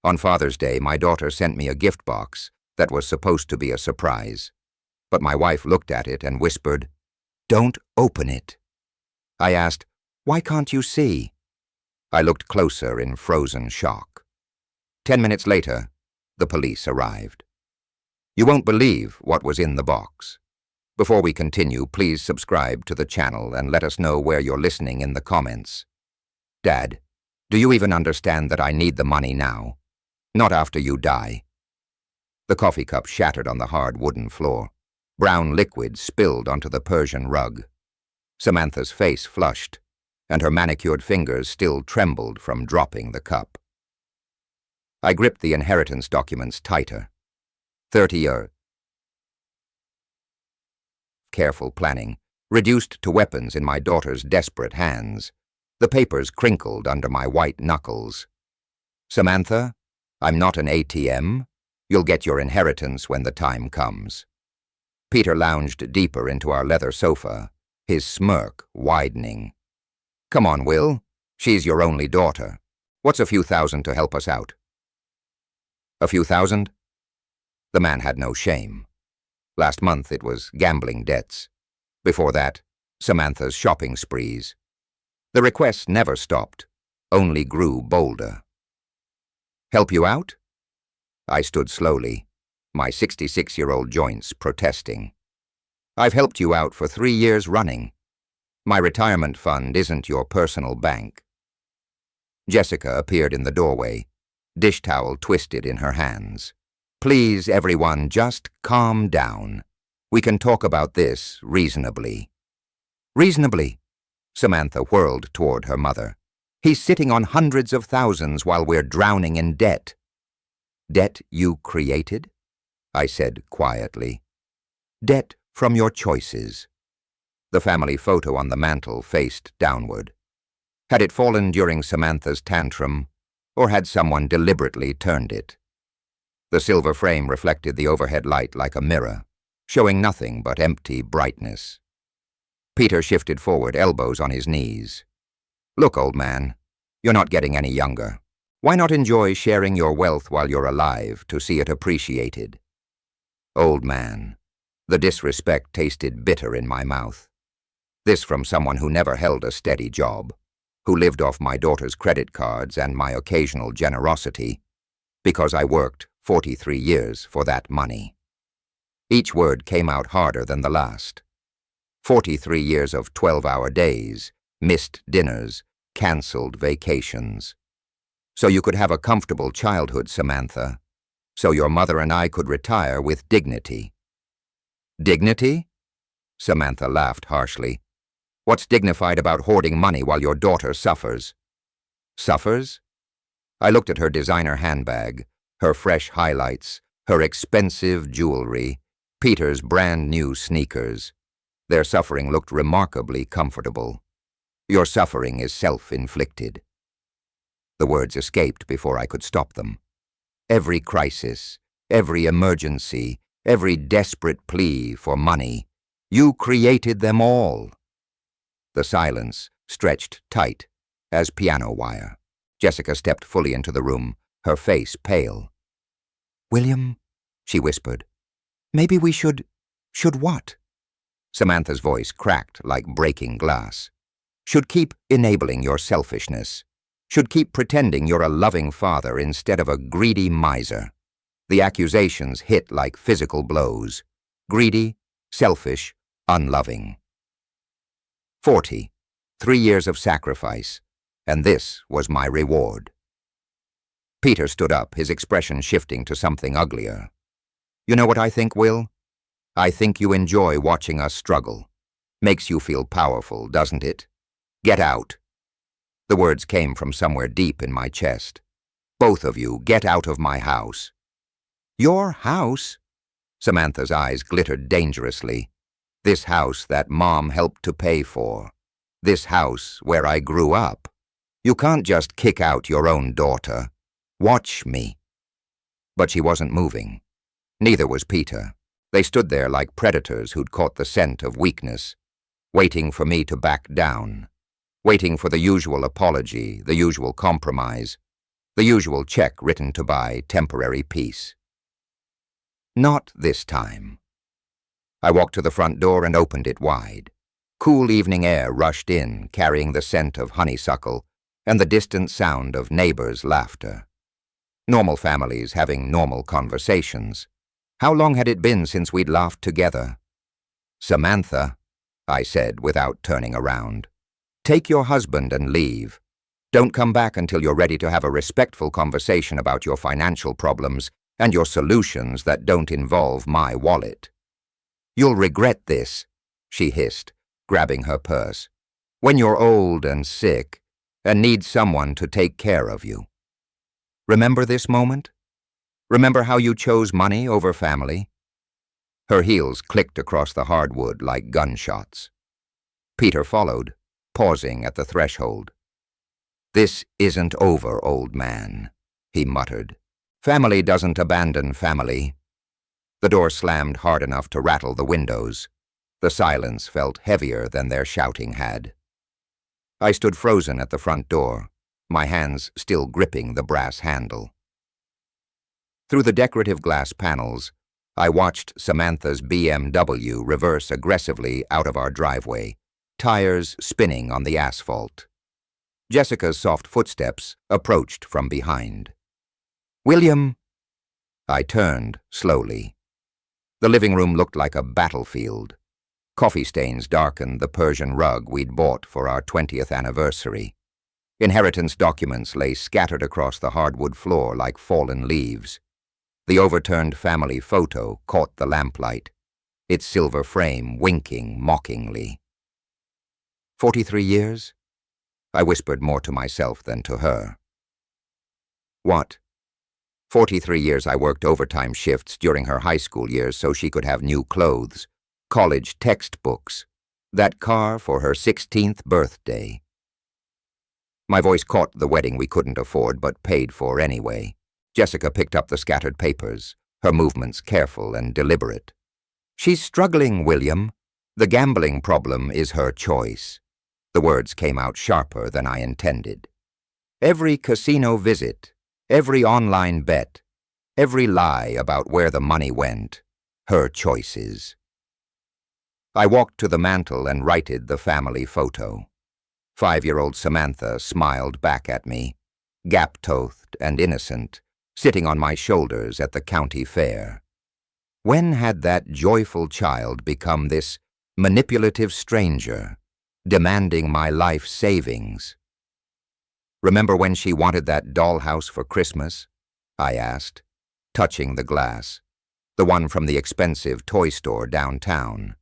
On Father's Day, my daughter sent me a gift box that was supposed to be a surprise. But my wife looked at it and whispered, "Don't open it." I asked, "Why can't you see?" I looked closer in frozen shock. 10 minutes later, the police arrived. You won't believe what was in the box. Before we continue, please subscribe to the channel and let us know where you're listening in the comments. Dad, do you even understand that I need the money now? Not after you die. The coffee cup shattered on the hard wooden floor. Brown liquid spilled onto the Persian rug. Samantha's face flushed, and her manicured fingers still trembled from dropping the cup. I gripped the inheritance documents tighter. 30 years. Careful planning, reduced to weapons in my daughter's desperate hands. The papers crinkled under my white knuckles. Samantha, I'm not an ATM. You'll get your inheritance when the time comes. Peter lounged deeper into our leather sofa, his smirk widening. Come on, Will. She's your only daughter. What's a few thousand to help us out? A few thousand? The man had no shame. Last month it was gambling debts. Before that, Samantha's shopping sprees. The requests never stopped, only grew bolder. Help you out? I stood slowly, my 66-year-old joints protesting. I've helped you out for 3 years running. My retirement fund isn't your personal bank. Jessica appeared in the doorway, dish towel twisted in her hands. Please, everyone, just calm down. We can talk about this reasonably. Reasonably? Samantha whirled toward her mother. He's sitting on hundreds of thousands while we're drowning in debt. Debt you created? I said quietly. Debt from your choices. The family photo on the mantel faced downward. Had it fallen during Samantha's tantrum, or had someone deliberately turned it? The silver frame reflected the overhead light like a mirror, showing nothing but empty brightness. Peter shifted forward, elbows on his knees. Look, old man, you're not getting any younger. Why not enjoy sharing your wealth while you're alive to see it appreciated? Old man. The disrespect tasted bitter in my mouth. This from someone who never held a steady job, who lived off my daughter's credit cards and my occasional generosity, because I worked 43 years for that money. Each word came out harder than the last. 43 years of 12-hour days, missed dinners, cancelled vacations. So you could have a comfortable childhood, Samantha. So your mother and I could retire with dignity. Dignity? Samantha laughed harshly. What's dignified about hoarding money while your daughter suffers? Suffers? I looked at her designer handbag, her fresh highlights, her expensive jewelry, Peter's brand new sneakers. Their suffering looked remarkably comfortable. Your suffering is self-inflicted. The words escaped before I could stop them. Every crisis, every emergency, every desperate plea for money, you created them all. The silence stretched tight as piano wire. Jessica stepped fully into the room, her face pale. William, she whispered, maybe we should what? Samantha's voice cracked like breaking glass. Should keep enabling your selfishness. Should keep pretending you're a loving father instead of a greedy miser. The accusations hit like physical blows. Greedy, selfish, unloving. 40. 3 years of sacrifice, and this was my reward. Peter stood up, his expression shifting to something uglier. You know what I think, Will? I think you enjoy watching us struggle. Makes you feel powerful, doesn't it? Get out. The words came from somewhere deep in my chest. Both of you, get out of my house. Your house? Samantha's eyes glittered dangerously. This house that Mom helped to pay for. This house where I grew up. You can't just kick out your own daughter. Watch me. But she wasn't moving. Neither was Peter. They stood there like predators who'd caught the scent of weakness, waiting for me to back down, waiting for the usual apology, the usual compromise, The usual check written to buy temporary peace. Not this time. I walked to the front door and opened it wide. Cool evening air rushed in, carrying the scent of honeysuckle and the distant sound of neighbors' laughter. Normal families having normal conversations. How long had it been since we'd laughed together? "Samantha," I said without turning around, "take your husband and leave. Don't come back until you're ready to have a respectful conversation about your financial problems and your solutions that don't involve my wallet." "You'll regret this," she hissed, grabbing her purse, "when you're old and sick and need someone to take care of you. Remember this moment? Remember how you chose money over family?" Her heels clicked across the hardwood like gunshots. Peter followed, pausing at the threshold. "This isn't over, old man," he muttered. "Family doesn't abandon family." The door slammed hard enough to rattle the windows. The silence felt heavier than their shouting had. I stood frozen at the front door, my hands still gripping the brass handle. Through the decorative glass panels, I watched Samantha's BMW reverse aggressively out of our driveway, tires spinning on the asphalt. Jessica's soft footsteps approached from behind. "William!" I turned slowly. The living room looked like a battlefield. Coffee stains darkened the Persian rug we'd bought for our 20th anniversary. Inheritance documents lay scattered across the hardwood floor like fallen leaves. The overturned family photo caught the lamplight, its silver frame winking mockingly. 43 years? I whispered more to myself than to her. What? 43 years I worked overtime shifts during her high school years so she could have new clothes, college textbooks, that car for her 16th birthday. My voice caught the wedding we couldn't afford but paid for anyway. Jessica picked up the scattered papers, her movements careful and deliberate. "She's struggling, William. The gambling problem is her choice." The words came out sharper than I intended. "Every casino visit, every online bet, every lie about where the money went, her choices." I walked to the mantel and righted the family photo. 5-year-old Samantha smiled back at me, gap-toothed and innocent, sitting on my shoulders at the county fair. When had that joyful child become this manipulative stranger, demanding my life savings? "Remember when she wanted that dollhouse for Christmas?" I asked, touching the glass, the one from the expensive toy store downtown.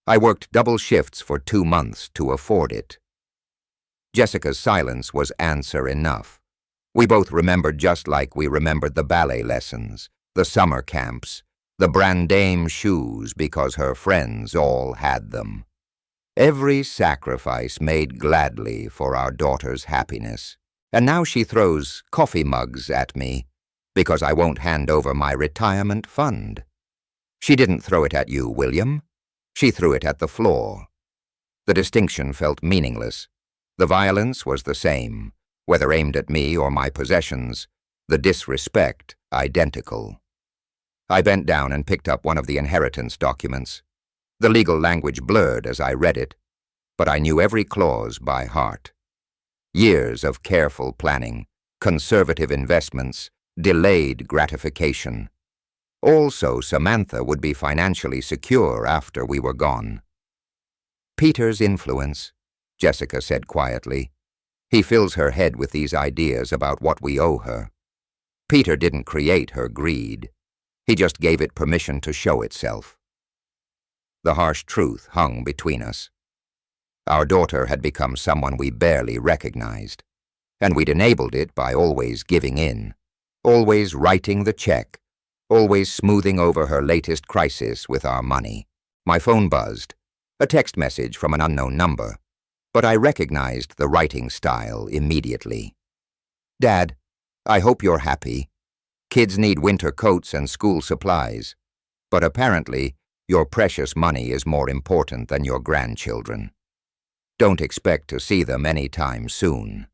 I worked double shifts for 2 months to afford it. Jessica's silence was answer enough. We both remembered just like we remembered the ballet lessons, the summer camps, the brandame shoes because her friends all had them. Every sacrifice made gladly for our daughter's happiness. And now she throws coffee mugs at me because I won't hand over my retirement fund. She didn't throw it at you, William. She threw it at the floor. The distinction felt meaningless. The violence was the same, whether aimed at me or my possessions, the disrespect identical. I bent down and picked up one of the inheritance documents. The legal language blurred as I read it, but I knew every clause by heart. Years of careful planning, conservative investments, delayed gratification. Also, Samantha would be financially secure after we were gone. "Peter's influence," Jessica said quietly. "He fills her head with these ideas about what we owe her. Peter didn't create her greed. He just gave it permission to show itself." The harsh truth hung between us. Our daughter had become someone we barely recognized, and we'd enabled it by always giving in, always writing the check, always smoothing over her latest crisis with our money. My phone buzzed, a text message from an unknown number, but I recognized the writing style immediately. "Dad, I hope you're happy. Kids need winter coats and school supplies, but apparently your precious money is more important than your grandchildren. Don't expect to see them anytime soon.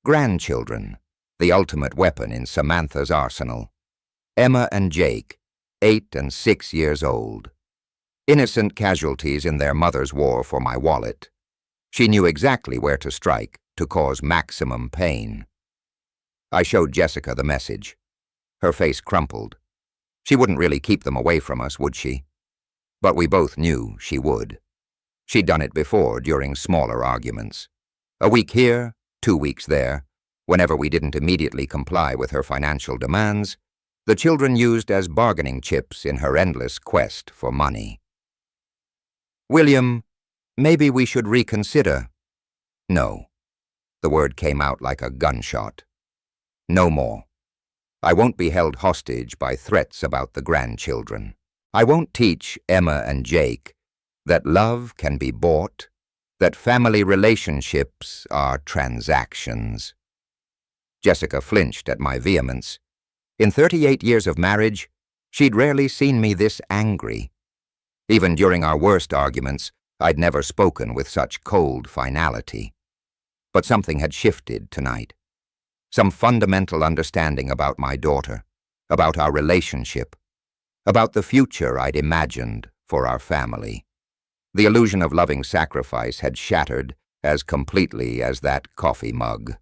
Grandchildren, the ultimate weapon in Samantha's arsenal. Emma and Jake, 8 and 6 years old. Innocent casualties in their mother's war for my wallet. She knew exactly where to strike to cause maximum pain. I showed Jessica the message. Her face crumpled. She wouldn't really keep them away from us, would she? But we both knew she would. She'd done it before during smaller arguments. A week here, 2 weeks there. Whenever we didn't immediately comply with her financial demands, the children used as bargaining chips in her endless quest for money. "William, maybe we should reconsider." No. The word came out like a gunshot. No more. I won't be held hostage by threats about the grandchildren. I won't teach Emma and Jake that love can be bought, that family relationships are transactions. Jessica flinched at my vehemence. In 38 years of marriage, she'd rarely seen me this angry. Even during our worst arguments, I'd never spoken with such cold finality. But something had shifted tonight. Some fundamental understanding about my daughter, about our relationship, about the future I'd imagined for our family. The illusion of loving sacrifice had shattered as completely as that coffee mug.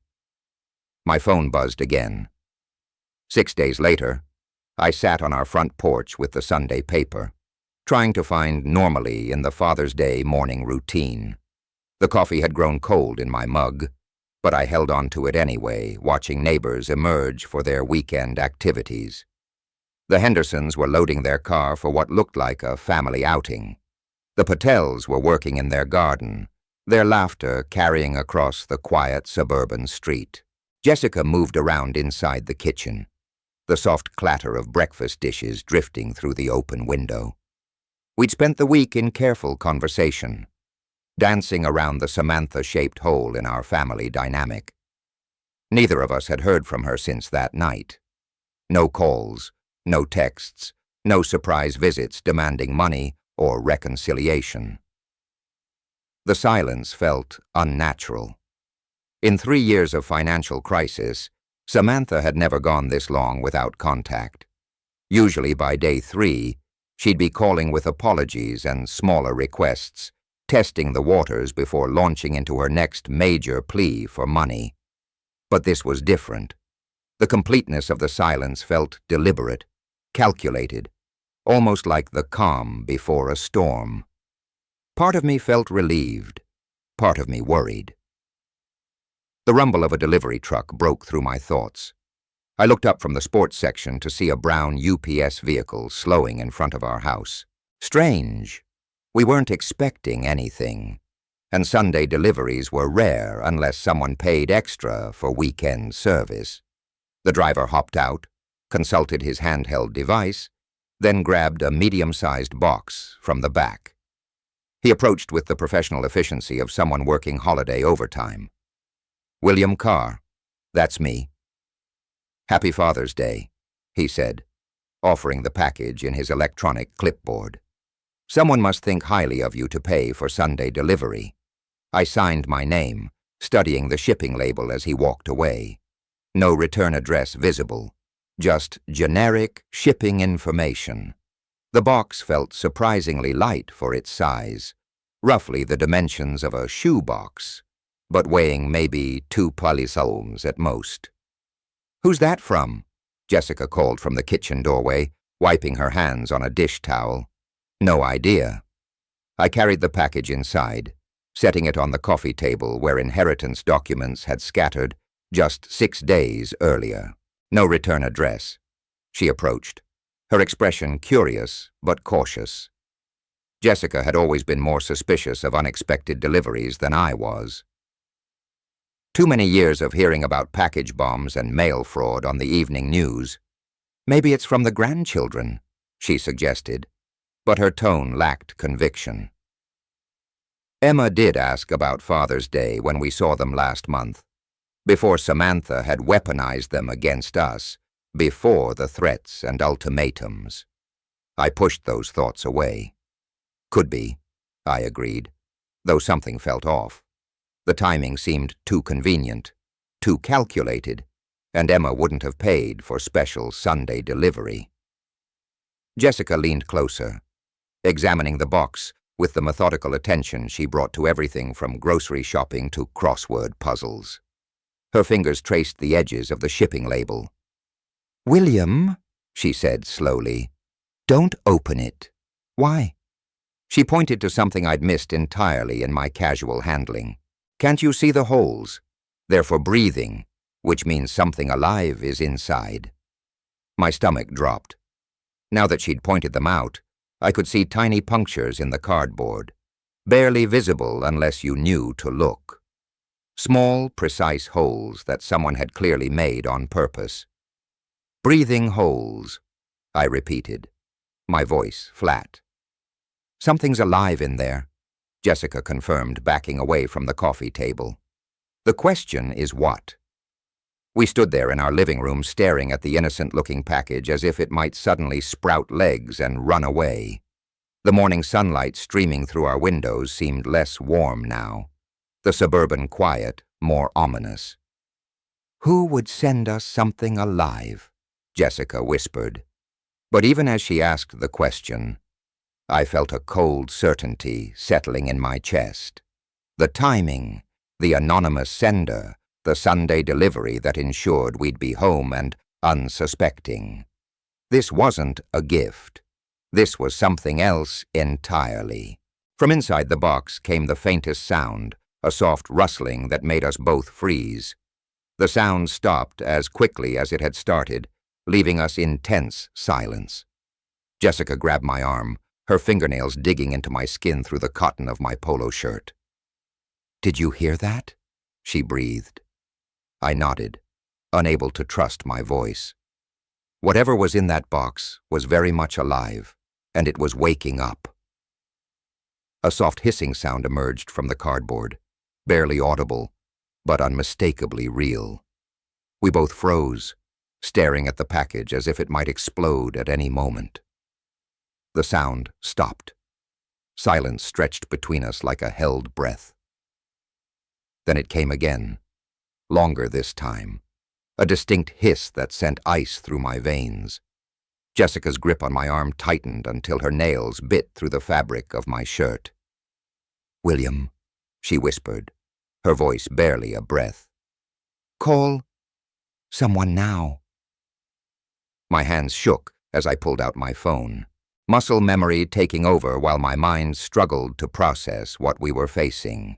My phone buzzed again. 6 days later, I sat on our front porch with the Sunday paper, trying to find normalcy in the Father's Day morning routine. The coffee had grown cold in my mug, but I held on to it anyway, watching neighbors emerge for their weekend activities. The Hendersons were loading their car for what looked like a family outing. The Patels were working in their garden, their laughter carrying across the quiet suburban street. Jessica moved around inside the kitchen, the soft clatter of breakfast dishes drifting through the open window. We'd spent the week in careful conversation, dancing around the Samantha-shaped hole in our family dynamic. Neither of us had heard from her since that night. No calls, no texts, no surprise visits demanding money or reconciliation. The silence felt unnatural. In 3 years of financial crisis, Samantha had never gone this long without contact. Usually by day 3, she'd be calling with apologies and smaller requests, testing the waters before launching into her next major plea for money. But this was different. The completeness of the silence felt deliberate, calculated, almost like the calm before a storm. Part of me felt relieved, part of me worried. The rumble of a delivery truck broke through my thoughts. I looked up from the sports section to see a brown UPS vehicle slowing in front of our house. Strange. We weren't expecting anything, and Sunday deliveries were rare unless someone paid extra for weekend service. The driver hopped out, consulted his handheld device, then grabbed a medium-sized box from the back. He approached with the professional efficiency of someone working holiday overtime. "William Carr, that's me." "Happy Father's Day," he said, offering the package in his electronic clipboard. "Someone must think highly of you to pay for Sunday delivery." I signed my name, studying the shipping label as he walked away. No return address visible, just generic shipping information. The box felt surprisingly light for its size, roughly the dimensions of a shoebox, but weighing maybe 2 polysols at most. "Who's that from?" Jessica called from the kitchen doorway, wiping her hands on a dish towel. No idea. I carried the package inside, setting it on the coffee table where inheritance documents had scattered just 6 days earlier. No return address. She approached, her expression curious but cautious. Jessica had always been more suspicious of unexpected deliveries than I was. Too many years of hearing about package bombs and mail fraud on the evening news. "Maybe it's from the grandchildren," she suggested, but her tone lacked conviction. Emma did ask about Father's Day when we saw them last month, before Samantha had weaponized them against us, before the threats and ultimatums. I pushed those thoughts away. "Could be," I agreed, though something felt off. The timing seemed too convenient, too calculated, and Emma wouldn't have paid for special Sunday delivery. Jessica leaned closer, examining the box with the methodical attention she brought to everything from grocery shopping to crossword puzzles. Her fingers traced the edges of the shipping label. "William," she said slowly, "don't open it." "Why?" She pointed to something I'd missed entirely in my casual handling. "Can't you see the holes? They're for breathing, which means something alive is inside." My stomach dropped. Now that she'd pointed them out, I could see tiny punctures in the cardboard, barely visible unless you knew to look. Small, precise holes that someone had clearly made on purpose. "Breathing holes," I repeated, my voice flat. "Something's alive in there," Jessica confirmed, backing away from the coffee table. "The question is what?" We stood there in our living room staring at the innocent-looking package as if it might suddenly sprout legs and run away. The morning sunlight streaming through our windows seemed less warm now, the suburban quiet more ominous. "Who would send us something alive?" Jessica whispered. But even as she asked the question, I felt a cold certainty settling in my chest. The timing, the anonymous sender, the Sunday delivery that ensured we'd be home and unsuspecting. This wasn't a gift. This was something else entirely. From inside the box came the faintest sound, a soft rustling that made us both freeze. The sound stopped as quickly as it had started, leaving us in tense silence. Jessica grabbed my arm, her fingernails digging into my skin through the cotton of my polo shirt. "Did you hear that?" she breathed. I nodded, unable to trust my voice. Whatever was in that box was very much alive, and it was waking up. A soft hissing sound emerged from the cardboard, barely audible, but unmistakably real. We both froze, staring at the package as if it might explode at any moment. The sound stopped. Silence stretched between us like a held breath. Then it came again, longer this time, a distinct hiss that sent ice through my veins. Jessica's grip on my arm tightened until her nails bit through the fabric of my shirt. "William," she whispered, her voice barely a breath. "Call someone now." My hands shook as I pulled out my phone, muscle memory taking over while my mind struggled to process what we were facing.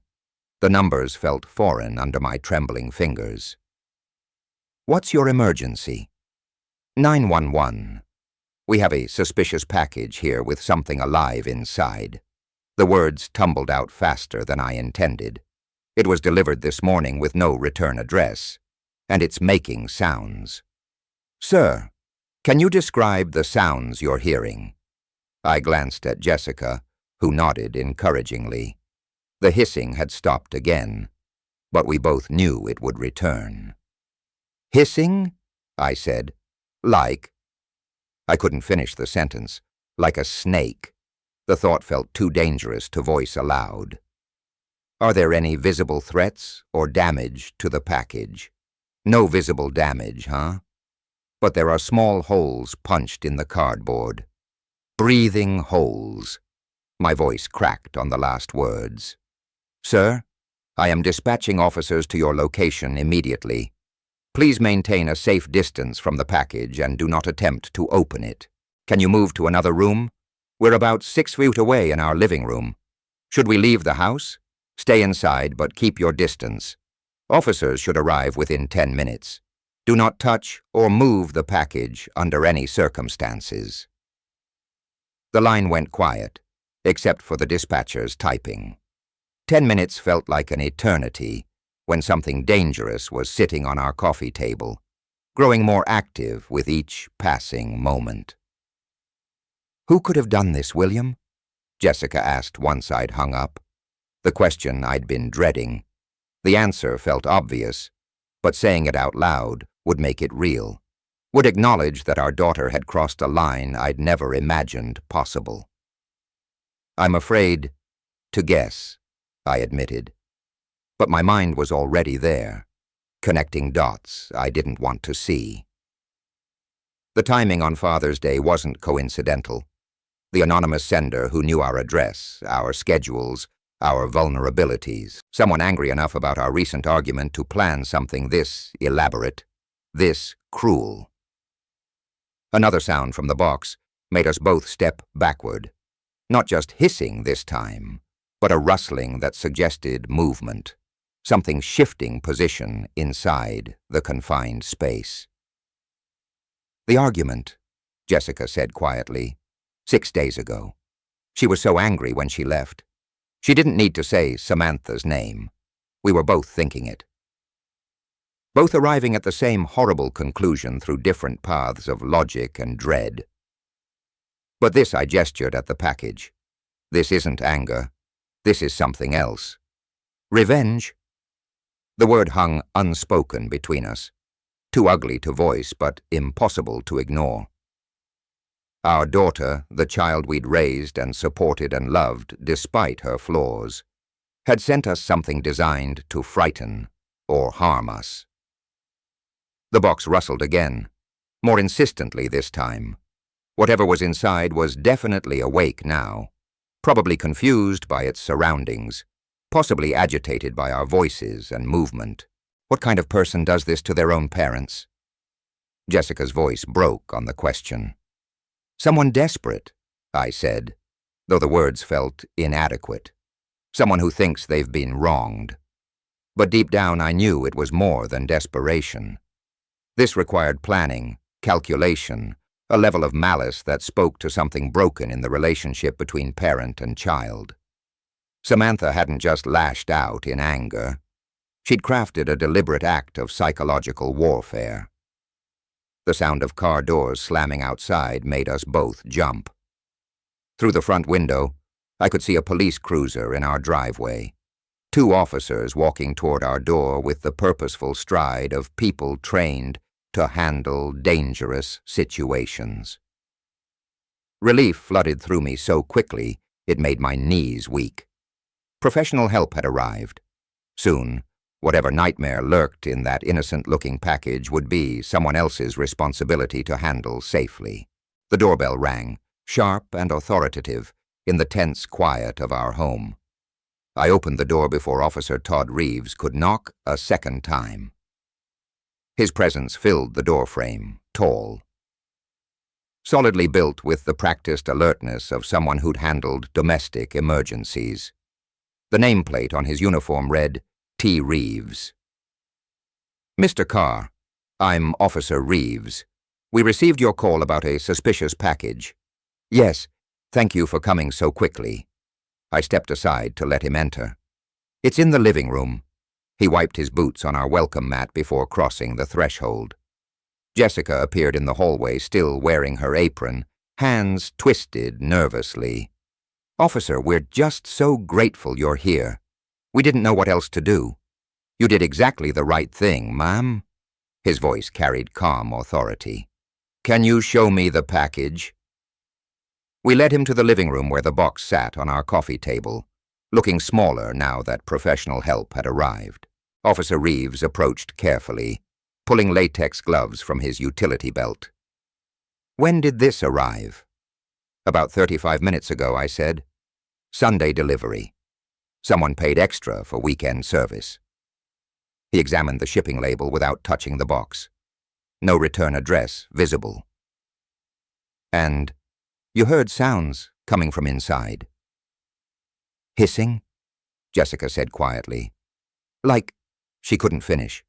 The numbers felt foreign under my trembling fingers. "What's your emergency?" 911. "We have a suspicious package here with something alive inside." The words tumbled out faster than I intended. It was delivered this morning with no return address, and it's making sounds. "Sir, can you describe the sounds you're hearing?" I glanced at Jessica, who nodded encouragingly. The hissing had stopped again, but we both knew it would return. "Hissing?" I said. "Like?" I couldn't finish the sentence. "Like a snake." The thought felt too dangerous to voice aloud. "Are there any visible threats or damage to the package?" "No visible damage, huh? But there are small holes punched in the cardboard. Breathing holes." My voice cracked on the last words. "Sir, I am dispatching officers to your location immediately. Please maintain a safe distance from the package and do not attempt to open it. Can you move to another room? We're about 6 feet away in our living room. Should we leave the house? Stay inside, but keep your distance. Officers should arrive within 10 minutes. Do not touch or move the package under any circumstances." The line went quiet, except for the dispatcher's typing. 10 minutes felt like an eternity when something dangerous was sitting on our coffee table, growing more active with each passing moment. "Who could have done this, William?" Jessica asked once I'd hung up. The question I'd been dreading. The answer felt obvious, but saying it out loud would make it real, would acknowledge that our daughter had crossed a line I'd never imagined possible. "I'm afraid to guess," I admitted. But my mind was already there. connecting dots I didn't want to see. The timing on Father's Day wasn't coincidental. The anonymous sender who knew our address, our schedules, our vulnerabilities, someone angry enough about our recent argument to plan something this elaborate, this cruel. Another sound from the box made us both step backward, not just hissing this time, but a rustling that suggested movement, something shifting position inside the confined space. "The argument," Jessica said quietly, 6 days ago. She was so angry when she left. She didn't need to say Samantha's name. We were both thinking it. Both arriving at the same horrible conclusion through different paths of logic and dread. "But this," I gestured at the package. "This isn't anger. This is something else. Revenge." The word hung unspoken between us, too ugly to voice but impossible to ignore. Our daughter, the child we'd raised and supported and loved despite her flaws, had sent us something designed to frighten or harm us. The box rustled again, more insistently this time. Whatever was inside was definitely awake now, probably confused by its surroundings, possibly agitated by our voices and movement. "What kind of person does this to their own parents?" Jessica's voice broke on the question. "Someone desperate," I said, though the words felt inadequate. "Someone who thinks they've been wronged." But deep down I knew it was more than desperation. This required planning, calculation, a level of malice that spoke to something broken in the relationship between parent and child. Samantha hadn't just lashed out in anger. She'd crafted a deliberate act of psychological warfare. The sound of car doors slamming outside made us both jump. Through the front window, I could see a police cruiser in our driveway. 2 officers walking toward our door with the purposeful stride of people trained to handle dangerous situations. Relief flooded through me so quickly it made my knees weak. Professional help had arrived. Soon, whatever nightmare lurked in that innocent-looking package would be someone else's responsibility to handle safely. The doorbell rang, sharp and authoritative, in the tense quiet of our home. I opened the door before Officer Todd Reeves could knock a second time. His presence filled the doorframe, tall. Solidly built with the practiced alertness of someone who'd handled domestic emergencies. The nameplate on his uniform read, T. Reeves. "Mr. Carr, I'm Officer Reeves. We received your call about a suspicious package." "Yes, thank you for coming so quickly." I stepped aside to let him enter. "It's in the living room." He wiped his boots on our welcome mat before crossing the threshold. Jessica appeared in the hallway, still wearing her apron, hands twisted nervously. "Officer, we're just so grateful you're here. We didn't know what else to do." "You did exactly the right thing, ma'am." His voice carried calm authority. "Can you show me the package?" We led him to the living room where the box sat on our coffee table, looking smaller now that professional help had arrived. Officer Reeves approached carefully, pulling latex gloves from his utility belt. "When did this arrive?" "About 35 minutes ago," I said. "Sunday delivery. Someone paid extra for weekend service." He examined the shipping label without touching the box. No return address visible. "And you heard sounds coming from inside." "Hissing?" Jessica said quietly. "Like—" She couldn't finish.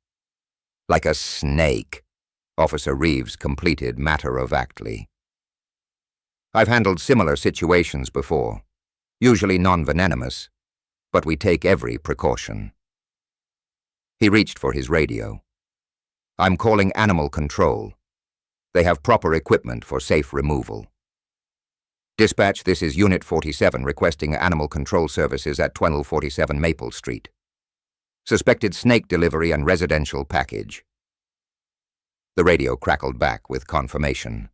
"Like a snake," Officer Reeves completed matter-of-factly. "I've handled similar situations before, usually non-venomous, but we take every precaution." He reached for his radio. "I'm calling animal control. They have proper equipment for safe removal." "Dispatch, this is Unit 47 requesting animal control services at 1247 Maple Street. Suspected snake delivery and residential package." The radio crackled back with confirmation.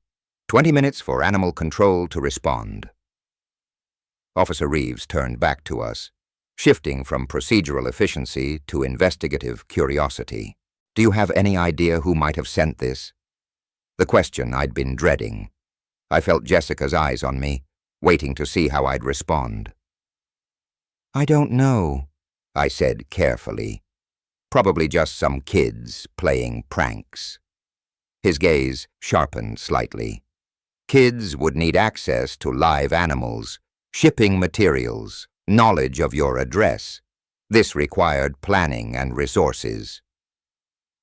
20 minutes for animal control to respond. Officer Reeves turned back to us, shifting from procedural efficiency to investigative curiosity. Do you have any idea who might have sent this? The question I'd been dreading. I felt Jessica's eyes on me, waiting to see how I'd respond. I don't know, I said carefully. Probably just some kids playing pranks. His gaze sharpened slightly. Kids would need access to live animals, shipping materials, knowledge of your address. This required planning and resources.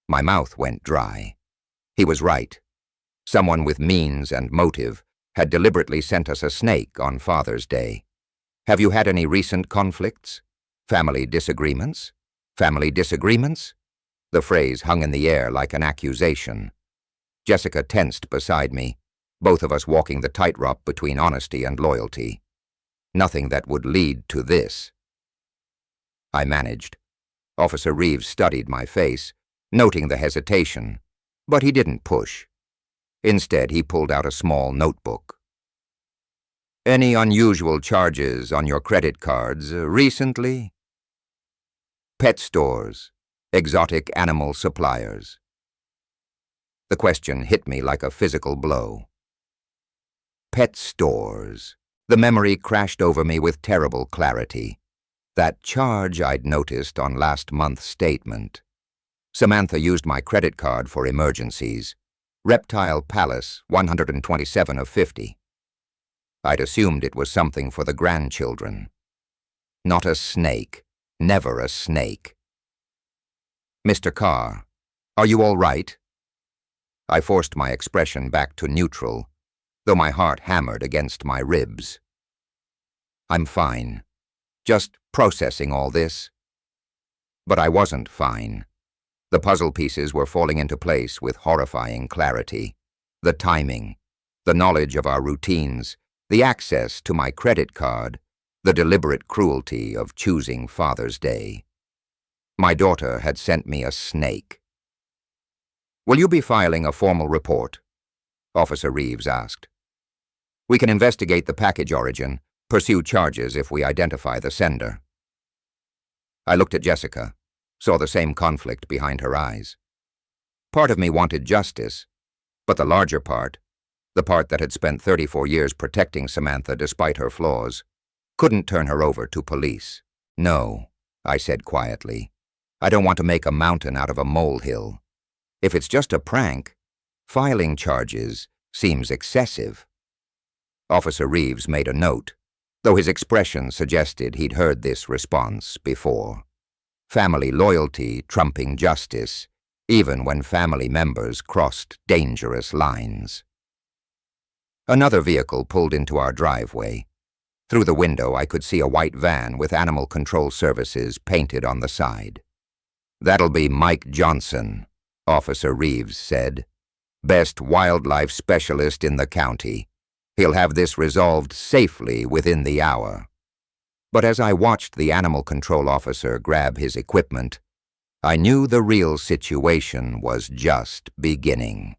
My mouth went dry. He was right. Someone with means and motive had deliberately sent us a snake on Father's Day. Have you had any recent conflicts? Family disagreements? Family disagreements? The phrase hung in the air like an accusation. Jessica tensed beside me, both of us walking the tightrope between honesty and loyalty. Nothing that would lead to this. I managed. Officer Reeves studied my face, noting the hesitation, but he didn't push. Instead, he pulled out a small notebook. Any unusual charges on your credit cards recently? Pet stores, exotic animal suppliers. The question hit me like a physical blow. Pet stores. The memory crashed over me with terrible clarity. That charge I'd noticed on last month's statement. Samantha used my credit card for emergencies. Reptile Palace, 127 of 50. I'd assumed it was something for the grandchildren. Not a snake. Never a snake. Mr. Carr, are you all right? I forced my expression back to neutral, though my heart hammered against my ribs. I'm fine. Just processing all this. But I wasn't fine. The puzzle pieces were falling into place with horrifying clarity. The timing, the knowledge of our routines, the access to my credit card, the deliberate cruelty of choosing Father's Day. My daughter had sent me a snake. Will you be filing a formal report? Officer Reeves asked. We can investigate the package origin, pursue charges if we identify the sender. I looked at Jessica, saw the same conflict behind her eyes. Part of me wanted justice, but the larger part, the part that had spent 34 years protecting Samantha despite her flaws, couldn't turn her over to police. No, I said quietly. I don't want to make a mountain out of a molehill. If it's just a prank, filing charges seems excessive. Officer Reeves made a note, though his expression suggested he'd heard this response before. Family loyalty trumping justice, even when family members crossed dangerous lines. Another vehicle pulled into our driveway. Through the window, I could see a white van with Animal Control Services painted on the side. That'll be Mike Johnson, Officer Reeves said. Best wildlife specialist in the county. He'll have this resolved safely within the hour. But as I watched the animal control officer grab his equipment, I knew the real situation was just beginning.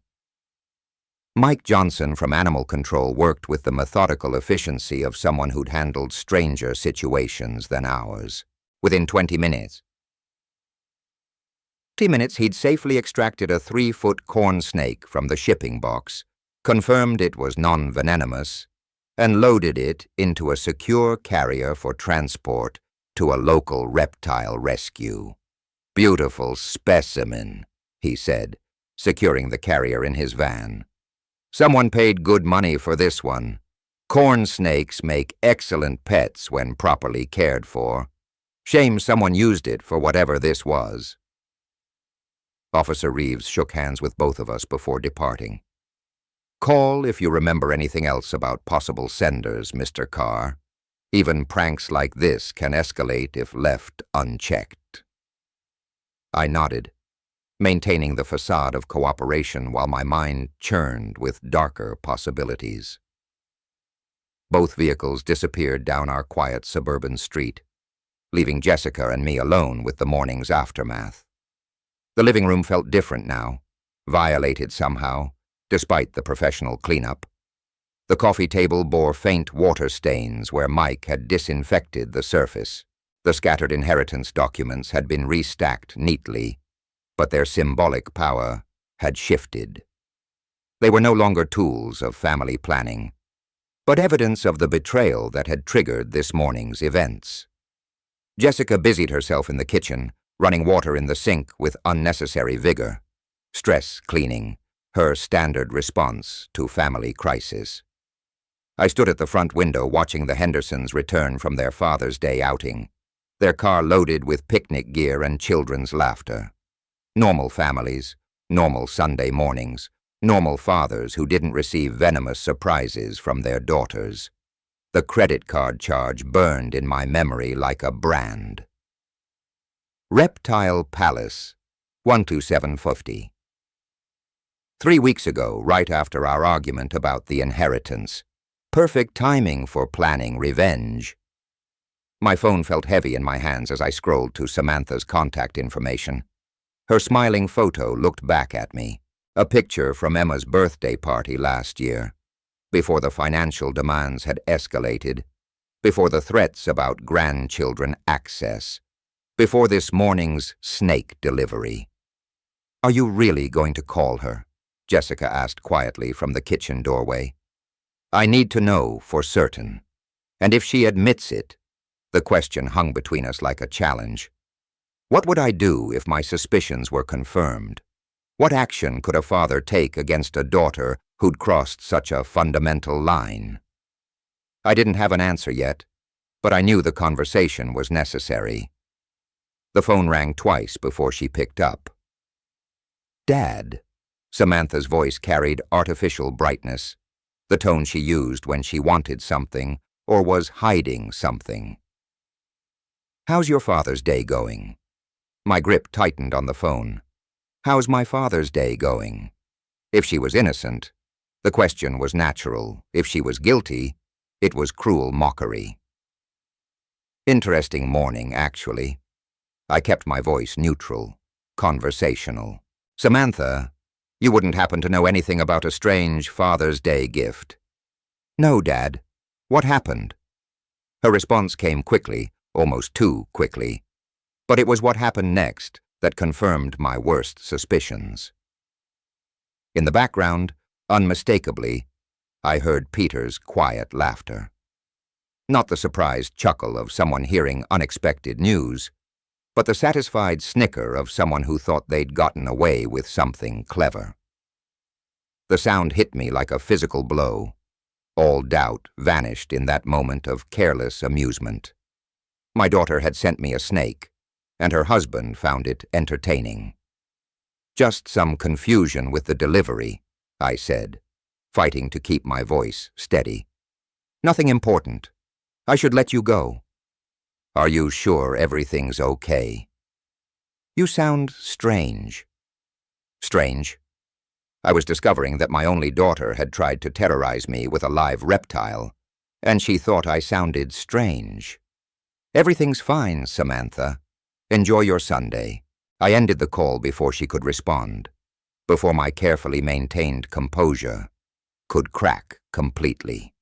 Mike Johnson from Animal Control worked with the methodical efficiency of someone who'd handled stranger situations than ours. Within 20 minutes, he'd safely extracted a 3-foot corn snake from the shipping box, confirmed it was non-venomous, and loaded it into a secure carrier for transport to a local reptile rescue. Beautiful specimen, he said, securing the carrier in his van. Someone paid good money for this one. Corn snakes make excellent pets when properly cared for. Shame someone used it for whatever this was. Officer Reeves shook hands with both of us before departing. Call if you remember anything else about possible senders, Mr. Carr. Even pranks like this can escalate if left unchecked. I nodded, maintaining the facade of cooperation while my mind churned with darker possibilities. Both vehicles disappeared down our quiet suburban street, leaving Jessica and me alone with the morning's aftermath. The living room felt different now, violated somehow, despite the professional cleanup. The coffee table bore faint water stains where Mike had disinfected the surface. The scattered inheritance documents had been restacked neatly, but their symbolic power had shifted. They were no longer tools of family planning, but evidence of the betrayal that had triggered this morning's events. Jessica busied herself in the kitchen, running water in the sink with unnecessary vigor. Stress cleaning, her standard response to family crisis. I stood at the front window watching the Hendersons return from their Father's Day outing, their car loaded with picnic gear and children's laughter. Normal families, normal Sunday mornings, normal fathers who didn't receive venomous surprises from their daughters. The credit card charge burned in my memory like a brand. Reptile Palace, 12750. 3 weeks ago, right after our argument about the inheritance. Perfect timing for planning revenge. My phone felt heavy in my hands as I scrolled to Samantha's contact information. Her smiling photo looked back at me, a picture from Emma's birthday party last year, before the financial demands had escalated, before the threats about grandchildren access, before this morning's snake delivery. "Are you really going to call her?" Jessica asked quietly from the kitchen doorway. "I need to know for certain. And if she admits it," the question hung between us like a challenge. What would I do if my suspicions were confirmed? What action could a father take against a daughter who'd crossed such a fundamental line? I didn't have an answer yet, but I knew the conversation was necessary. The phone rang twice before she picked up. "Dad." Samantha's voice carried artificial brightness, the tone she used when she wanted something or was hiding something. "How's your Father's Day going?" My grip tightened on the phone. How's my Father's Day going? If she was innocent, the question was natural. If she was guilty, it was cruel mockery. Interesting morning, actually. I kept my voice neutral, conversational. "Samantha, you wouldn't happen to know anything about a strange Father's Day gift?" "No, Dad. What happened?" Her response came quickly, almost too quickly. But it was what happened next that confirmed my worst suspicions. In the background, unmistakably, I heard Peter's quiet laughter. Not the surprised chuckle of someone hearing unexpected news, but the satisfied snicker of someone who thought they'd gotten away with something clever. The sound hit me like a physical blow. All doubt vanished in that moment of careless amusement. My daughter had sent me a snake, and her husband found it entertaining. "Just some confusion with the delivery," I said, fighting to keep my voice steady. "Nothing important. I should let you go." "Are you sure everything's okay?" "You sound strange." Strange? I was discovering that my only daughter had tried to terrorize me with a live reptile, and she thought I sounded strange. "Everything's fine, Samantha. Enjoy your Sunday." I ended the call before she could respond, before my carefully maintained composure could crack completely.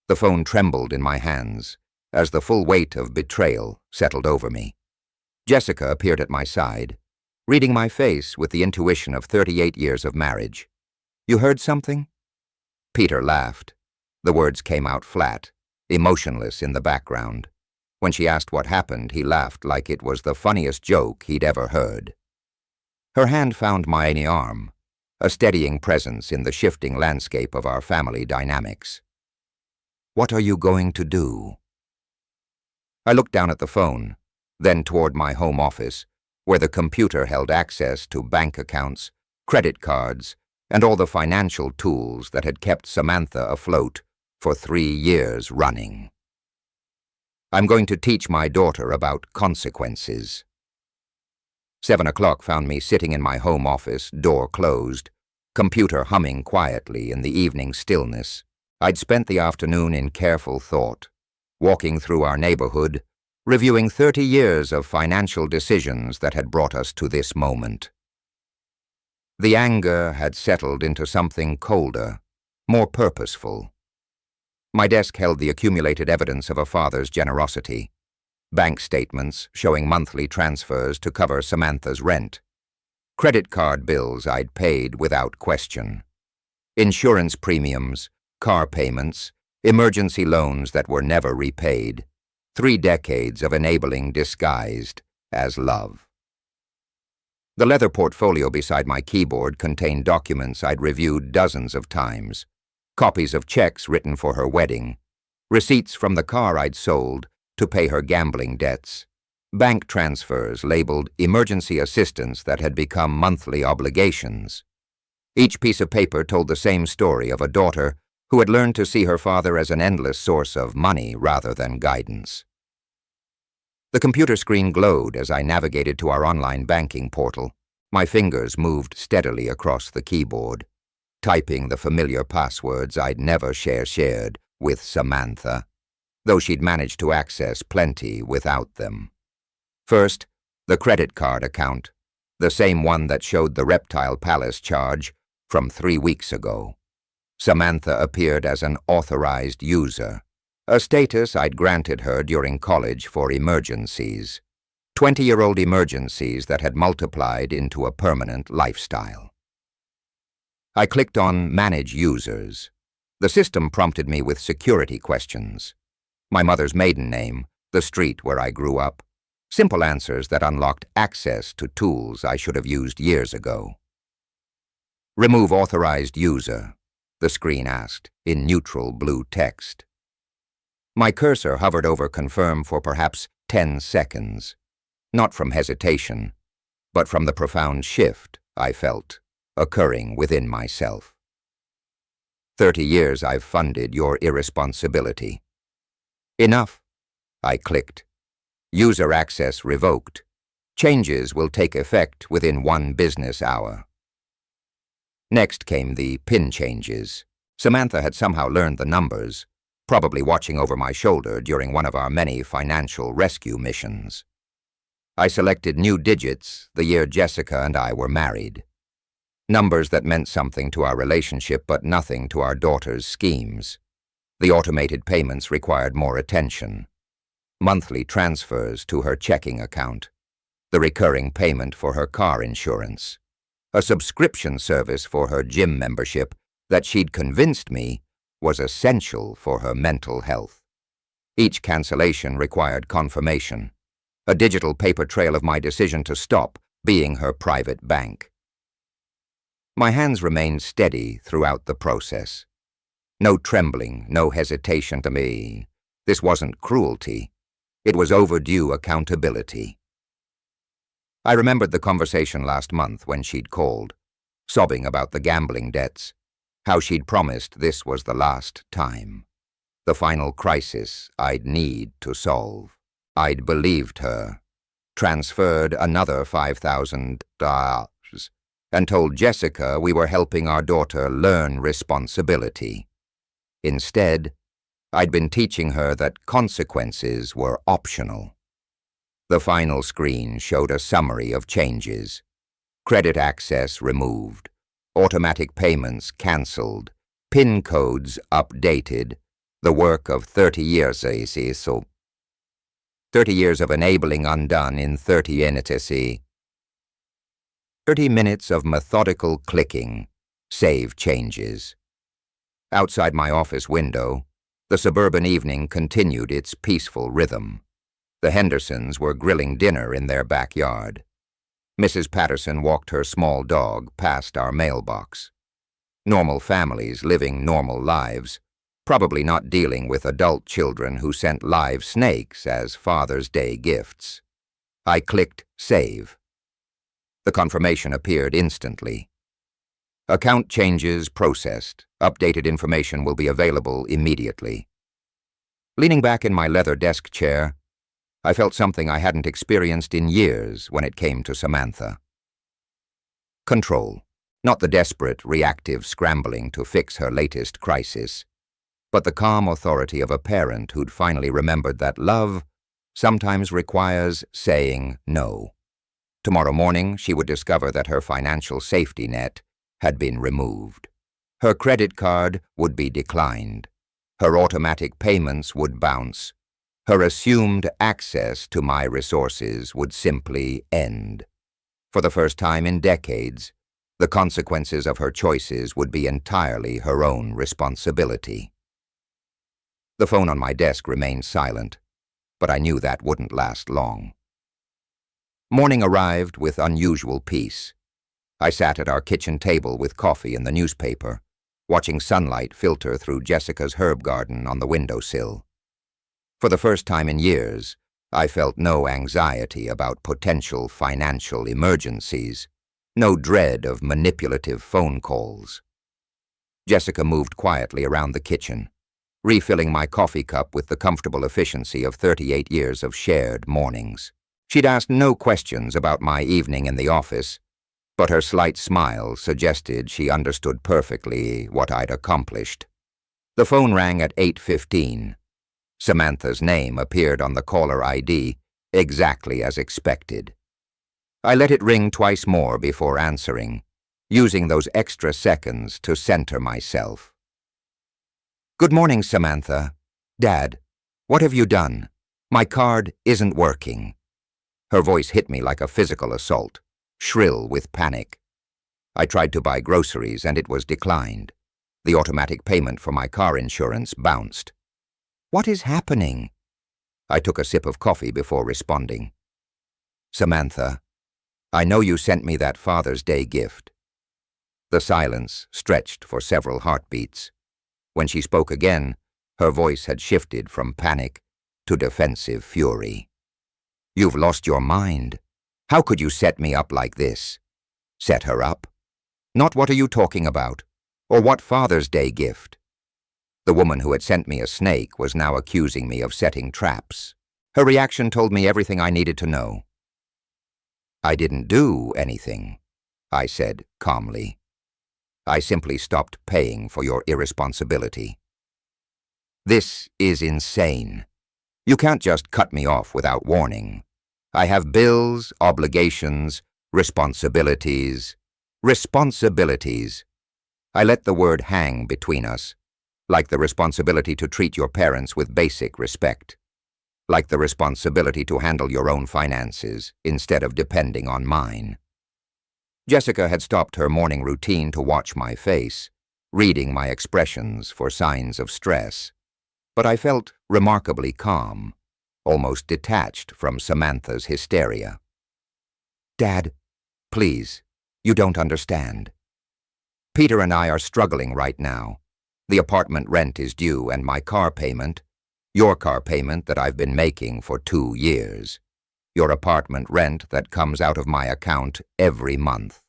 The phone trembled in my hands as the full weight of betrayal settled over me. Jessica appeared at my side, reading my face with the intuition of 38 years of marriage. "You heard something?" Peter laughed. The words came out flat, emotionless in the background. When she asked what happened, he laughed like it was the funniest joke he'd ever heard. Her hand found my arm, a steadying presence in the shifting landscape of our family dynamics. "What are you going to do?" I looked down at the phone, then toward my home office, where the computer held access to bank accounts, credit cards, and all the financial tools that had kept Samantha afloat for 3 years running. "I'm going to teach my daughter about consequences." 7 o'clock found me sitting in my home office, door closed, computer humming quietly in the evening stillness. I'd spent the afternoon in careful thought, walking through our neighborhood, reviewing 30 years of financial decisions that had brought us to this moment. The anger had settled into something colder, more purposeful. My desk held the accumulated evidence of a father's generosity. bank statements showing monthly transfers to cover Samantha's rent, credit card bills I'd paid without question, insurance premiums, car payments, emergency loans that were never repaid, 3 decades of enabling disguised as love. The leather portfolio beside my keyboard contained documents I'd reviewed dozens of times, copies of checks written for her wedding, receipts from the car I'd sold to pay her gambling debts, bank transfers labeled emergency assistance that had become monthly obligations. Each piece of paper told the same story of a daughter who had learned to see her father as an endless source of money rather than guidance. The computer screen glowed as I navigated to our online banking portal. My fingers moved steadily across the keyboard, typing the familiar passwords I'd never shared with Samantha, though she'd managed to access plenty without them. First, the credit card account, the same one that showed the Reptile Palace charge from 3 weeks ago. Samantha appeared as an authorized user, a status I'd granted her during college for emergencies, 20-year-old emergencies that had multiplied into a permanent lifestyle. I clicked on Manage Users. The system prompted me with security questions. My mother's maiden name, the street where I grew up, simple answers that unlocked access to tools I should have used years ago. Remove authorized user, the screen asked, in neutral blue text. My cursor hovered over confirm for perhaps 10 seconds, not from hesitation, but from the profound shift I felt occurring within myself. 30 years I've funded your irresponsibility. Enough, I clicked. User access revoked. Changes will take effect within 1 business hour. Next came the PIN changes. Samantha had somehow learned the numbers, probably watching over my shoulder during one of our many financial rescue missions. I selected new digits the year Jessica and I were married. Numbers that meant something to our relationship but nothing to our daughter's schemes. The automated payments required more attention. Monthly transfers to her checking account. The recurring payment for her car insurance. A subscription service for her gym membership that she'd convinced me was essential for her mental health. Each cancellation required confirmation, a digital paper trail of my decision to stop being her private bank. My hands remained steady throughout the process. No trembling, no hesitation to me. This wasn't cruelty. It was overdue accountability. I remembered the conversation last month when she'd called, sobbing about the gambling debts, how she'd promised this was the last time, the final crisis I'd need to solve. I'd believed her, transferred another $5,000, and told Jessica we were helping our daughter learn responsibility. Instead, I'd been teaching her that consequences were optional. The final screen showed a summary of changes. Credit access removed. Automatic payments cancelled, PIN codes updated, the work of 30 years, 30 years of enabling undone in 30 minutes. 30 minutes of methodical clicking, save changes. Outside my office window, the suburban evening continued its peaceful rhythm. The Hendersons were grilling dinner in their backyard. Mrs. Patterson walked her small dog past our mailbox. Normal families living normal lives, probably not dealing with adult children who sent live snakes as Father's Day gifts. I clicked Save. The confirmation appeared instantly. Account changes processed. Updated information will be available immediately. Leaning back in my leather desk chair, I felt something I hadn't experienced in years when it came to Samantha. Control, not the desperate, reactive scrambling to fix her latest crisis, but the calm authority of a parent who'd finally remembered that love sometimes requires saying no. Tomorrow morning, she would discover that her financial safety net had been removed. Her credit card would be declined. Her automatic payments would bounce. Her assumed access to my resources would simply end. For the first time in decades, the consequences of her choices would be entirely her own responsibility. The phone on my desk remained silent, but I knew that wouldn't last long. Morning arrived with unusual peace. I sat at our kitchen table with coffee and the newspaper, watching sunlight filter through Jessica's herb garden on the windowsill. For the first time in years, I felt no anxiety about potential financial emergencies, no dread of manipulative phone calls. Jessica moved quietly around the kitchen, refilling my coffee cup with the comfortable efficiency of 38 years of shared mornings. She'd asked no questions about my evening in the office, but her slight smile suggested she understood perfectly what I'd accomplished. The phone rang at 8:15. Samantha's name appeared on the caller ID, exactly as expected. I let it ring twice more before answering, using those extra seconds to center myself. "Good morning, Samantha. Dad, what have you done? My card isn't working." Her voice hit me like a physical assault, shrill with panic. I tried to buy groceries and it was declined. The automatic payment for my car insurance bounced. "What is happening?" I took a sip of coffee before responding. "Samantha, I know you sent me that Father's Day gift." The silence stretched for several heartbeats. When she spoke again, her voice had shifted from panic to defensive fury. "You've lost your mind. How could you set me up like this?" "Set her up? Not what are you talking about? Or what Father's Day gift?" The woman who had sent me a snake was now accusing me of setting traps. Her reaction told me everything I needed to know. "I didn't do anything," I said calmly. "I simply stopped paying for your irresponsibility." "This is insane. You can't just cut me off without warning. I have bills, obligations, responsibilities. Responsibilities." I let the word hang between us, like the responsibility to treat your parents with basic respect, like the responsibility to handle your own finances instead of depending on mine. Jessica had stopped her morning routine to watch my face, reading my expressions for signs of stress, but I felt remarkably calm, almost detached from Samantha's hysteria. "Dad, please, you don't understand. Peter and I are struggling right now. The apartment rent is due and my car payment, your car payment that I've been making for 2 years, your apartment rent that comes out of my account every month.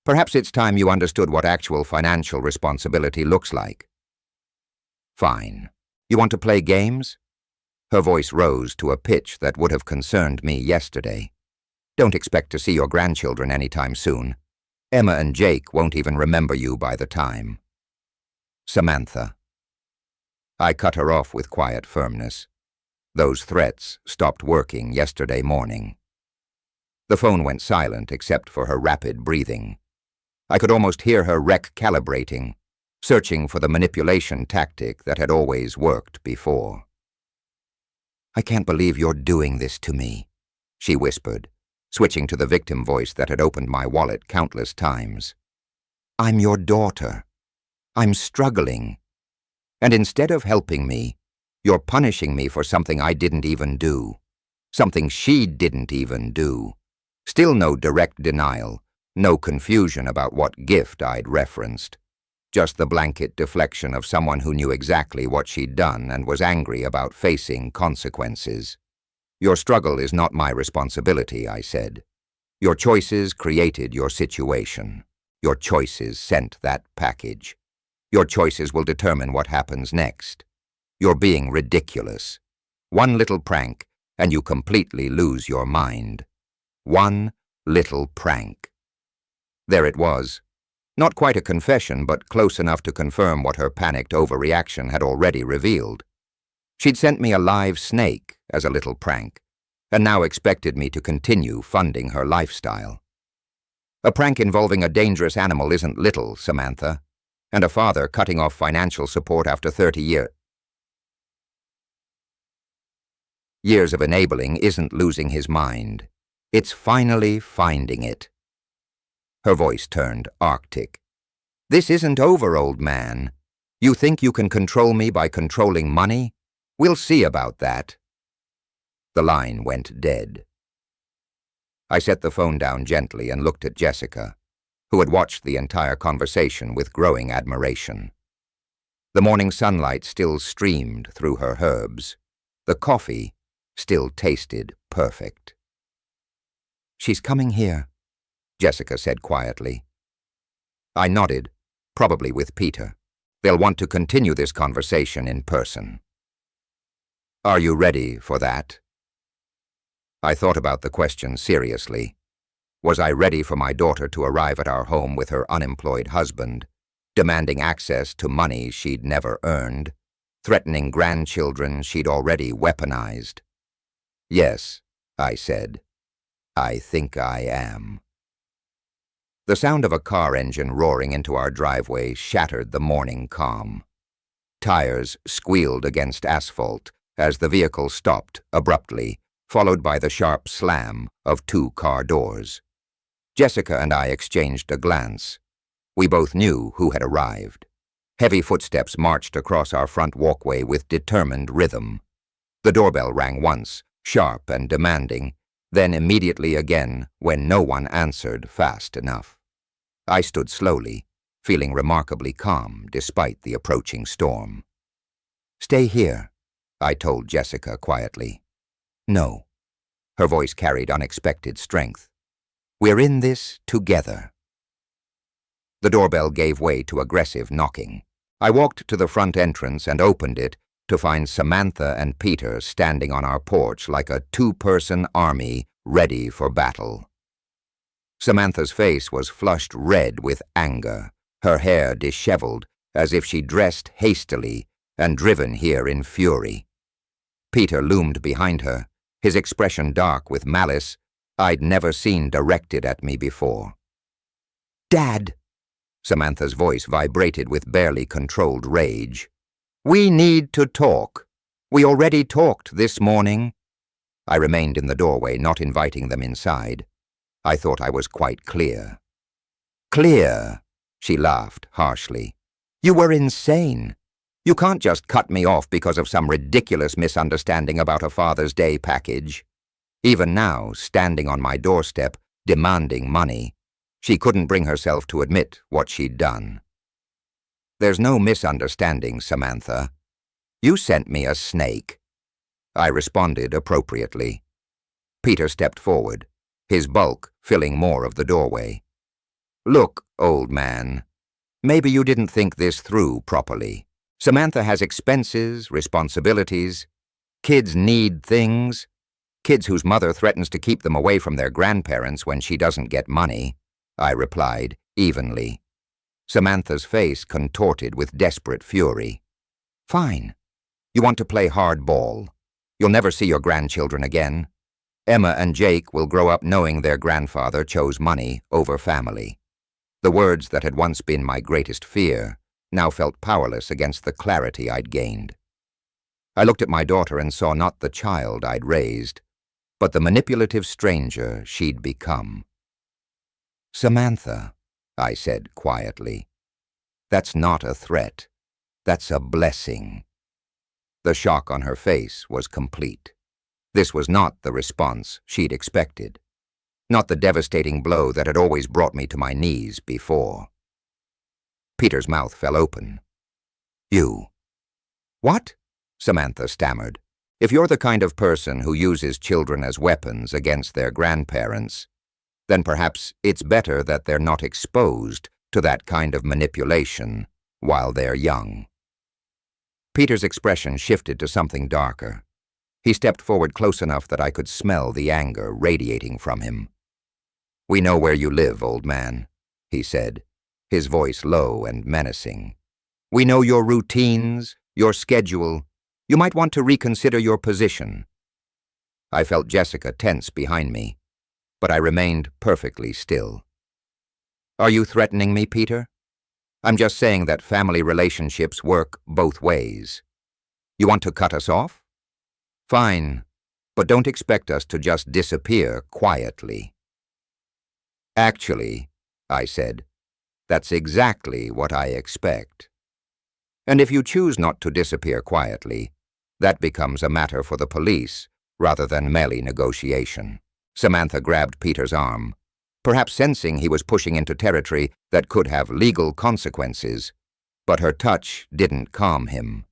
Perhaps it's time you understood what actual financial responsibility looks like." "Fine. You want to play games?" Her voice rose to a pitch that would have concerned me yesterday. "Don't expect to see your grandchildren anytime soon. Emma and Jake won't even remember you by the time." "Samantha." I cut her off with quiet firmness. Those threats stopped working yesterday morning. The phone went silent except for her rapid breathing. I could almost hear her recalibrating, searching for the manipulation tactic that had always worked before. "I can't believe you're doing this to me," she whispered, switching to the victim voice that had opened my wallet countless times. "I'm your daughter. I'm struggling. And instead of helping me, you're punishing me for something I didn't even do. Something she didn't even do. Still no direct denial, no confusion about what gift I'd referenced. Just the blanket deflection of someone who knew exactly what she'd done and was angry about facing consequences. "Your struggle is not my responsibility," I said. "Your choices created your situation. Your choices sent that package. Your choices will determine what happens next. You're being ridiculous. One little prank, and you completely lose your mind. One little prank." There it was. Not quite a confession, but close enough to confirm what her panicked overreaction had already revealed. She'd sent me a live snake as a little prank, and now expected me to continue funding her lifestyle. A prank involving a dangerous animal isn't little, Samantha, and a father cutting off financial support after 30 years. Years of enabling isn't losing his mind. It's finally finding it. Her voice turned arctic. This isn't over, old man. You think you can control me by controlling money? We'll see about that. The line went dead. I set the phone down gently and looked at Jessica, who had watched the entire conversation with growing admiration. The morning sunlight still streamed through her herbs. The coffee still tasted perfect. She's coming here, Jessica said quietly. I nodded, probably with Peter. They'll want to continue this conversation in person. Are you ready for that? I thought about the question seriously. Was I ready for my daughter to arrive at our home with her unemployed husband, demanding access to money she'd never earned, threatening grandchildren she'd already weaponized? Yes, I said. I think I am. The sound of a car engine roaring into our driveway shattered the morning calm. Tires squealed against asphalt as the vehicle stopped abruptly, followed by the sharp slam of two car doors. Jessica and I exchanged a glance. We both knew who had arrived. Heavy footsteps marched across our front walkway with determined rhythm. The doorbell rang once, sharp and demanding, then immediately again when no one answered fast enough. I stood slowly, feeling remarkably calm despite the approaching storm. Stay here, I told Jessica quietly. No. Her voice carried unexpected strength. We're in this together. The doorbell gave way to aggressive knocking. I walked to the front entrance and opened it to find Samantha and Peter standing on our porch like a two-person army ready for battle. Samantha's face was flushed red with anger, her hair disheveled as if she dressed hastily and driven here in fury. Peter loomed behind her, his expression dark with malice I'd never seen directed at me before. Dad! Samantha's voice vibrated with barely controlled rage. We need to talk. We already talked this morning. I remained in the doorway, not inviting them inside. I thought I was quite clear. Clear? She laughed harshly. You were insane. You can't just cut me off because of some ridiculous misunderstanding about a Father's Day package. Even now, standing on my doorstep, demanding money, she couldn't bring herself to admit what she'd done. There's no misunderstanding, Samantha. You sent me a snake. I responded appropriately. Peter stepped forward, his bulk filling more of the doorway. Look, old man, maybe you didn't think this through properly. Samantha has expenses, responsibilities. Kids need things. Kids whose mother threatens to keep them away from their grandparents when she doesn't get money, I replied evenly. Samantha's face contorted with desperate fury. Fine. You want to play hardball. You'll never see your grandchildren again. Emma and Jake will grow up knowing their grandfather chose money over family. The words that had once been my greatest fear now felt powerless against the clarity I'd gained. I looked at my daughter and saw not the child I'd raised, but the manipulative stranger she'd become. Samantha, I said quietly, that's not a threat. That's a blessing. The shock on her face was complete. This was not the response she'd expected. Not the devastating blow that had always brought me to my knees before. Peter's mouth fell open. You. What? Samantha stammered. If you're the kind of person who uses children as weapons against their grandparents, then perhaps it's better that they're not exposed to that kind of manipulation while they're young. Peter's expression shifted to something darker. He stepped forward close enough that I could smell the anger radiating from him. We know where you live, old man, he said, his voice low and menacing. We know your routines, your schedule. You might want to reconsider your position. I felt Jessica tense behind me, but I remained perfectly still. Are you threatening me, Peter? I'm just saying that family relationships work both ways. You want to cut us off? Fine. But don't expect us to just disappear quietly." "Actually," I said, "that's exactly what I expect. And if you choose not to disappear quietly, that becomes a matter for the police rather than merely negotiation." Samantha grabbed Peter's arm, perhaps sensing he was pushing into territory that could have legal consequences, but her touch didn't calm him.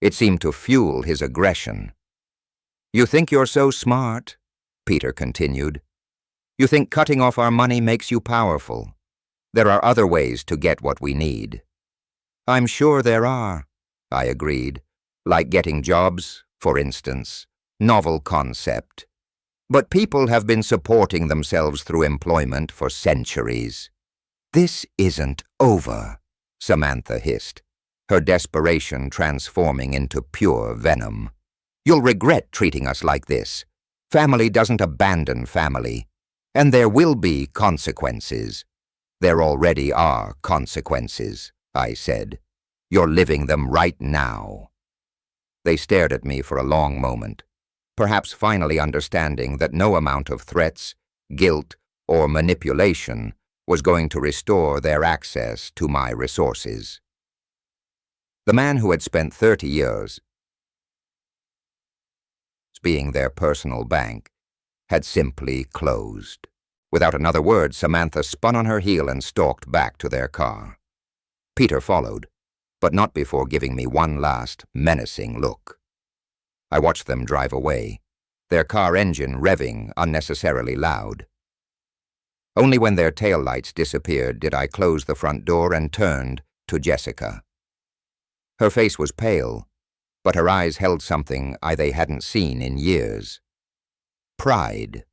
It seemed to fuel his aggression. "You think you're so smart," Peter continued. "You think cutting off our money makes you powerful. There are other ways to get what we need." "I'm sure there are," I agreed, "like getting jobs, for instance. Novel concept. But people have been supporting themselves through employment for centuries." "This isn't over," Samantha hissed, her desperation transforming into pure venom. "You'll regret treating us like this. Family doesn't abandon family, and there will be consequences." "There already are consequences," I said. "You're living them right now." They stared at me for a long moment, perhaps finally understanding that no amount of threats, guilt, or manipulation was going to restore their access to my resources. The man who had spent 30 years being their personal bank had simply closed. Without another word, Samantha spun on her heel and stalked back to their car. Peter followed, but not before giving me one last, menacing look. I watched them drive away, their car engine revving unnecessarily loud. Only when their taillights disappeared did I close the front door and turned to Jessica. Her face was pale, but her eyes held something they hadn't seen in years. Pride.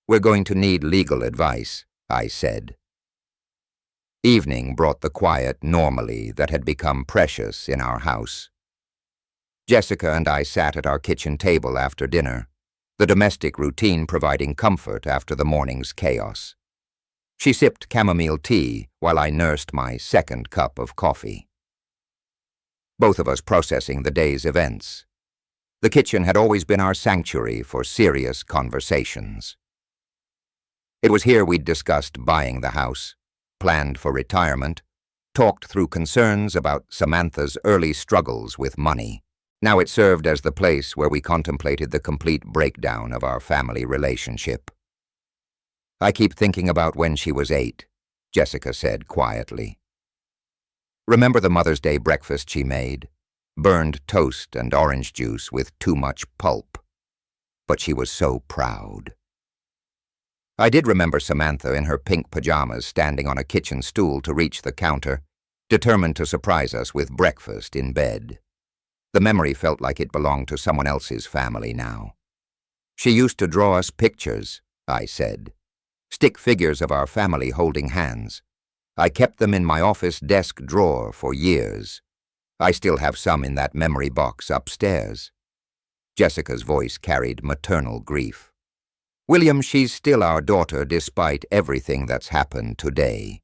"We're going to need legal advice," I said. Evening brought the quiet normally that had become precious in our house. Jessica and I sat at our kitchen table after dinner, the domestic routine providing comfort after the morning's chaos. She sipped chamomile tea while I nursed my second cup of coffee. Both of us processing the day's events. The kitchen had always been our sanctuary for serious conversations. It was here we'd discussed buying the house, planned for retirement, talked through concerns about Samantha's early struggles with money. Now it served as the place where we contemplated the complete breakdown of our family relationship. "I keep thinking about when she was 8, Jessica said quietly. "Remember the Mother's Day breakfast she made? Burned toast and orange juice with too much pulp. But she was so proud." I did remember Samantha in her pink pajamas standing on a kitchen stool to reach the counter, determined to surprise us with breakfast in bed. The memory felt like it belonged to someone else's family now. "She used to draw us pictures," I said. "Stick figures of our family holding hands. I kept them in my office desk drawer for years. I still have some in that memory box upstairs." Jessica's voice carried maternal grief. "William, she's still our daughter despite everything that's happened today."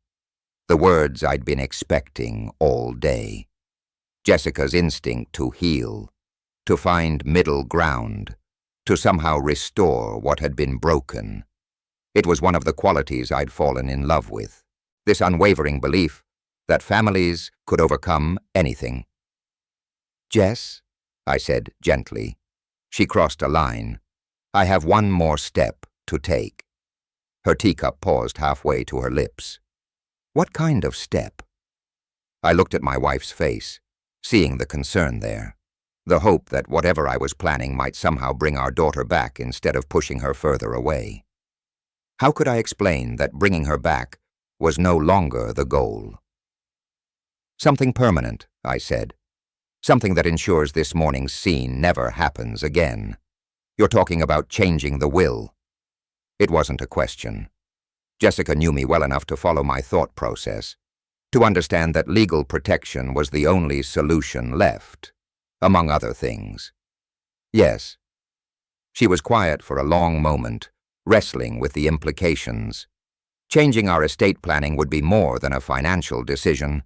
The words I'd been expecting all day. Jessica's instinct to heal, to find middle ground, to somehow restore what had been broken. It was one of the qualities I'd fallen in love with. This unwavering belief that families could overcome anything. "Jess," I said gently. She crossed a line. "I have one more step to take." Her teacup paused halfway to her lips. "What kind of step?" I looked at my wife's face, seeing the concern there, the hope that whatever I was planning might somehow bring our daughter back instead of pushing her further away. How could I explain that bringing her back was no longer the goal? "Something permanent," I said. "Something that ensures this morning's scene never happens again. You're talking about changing the will." It wasn't a question. Jessica knew me well enough to follow my thought process, to understand that legal protection was the only solution left, among other things. "Yes." She was quiet for a long moment, wrestling with the implications. Changing our estate planning would be more than a financial decision.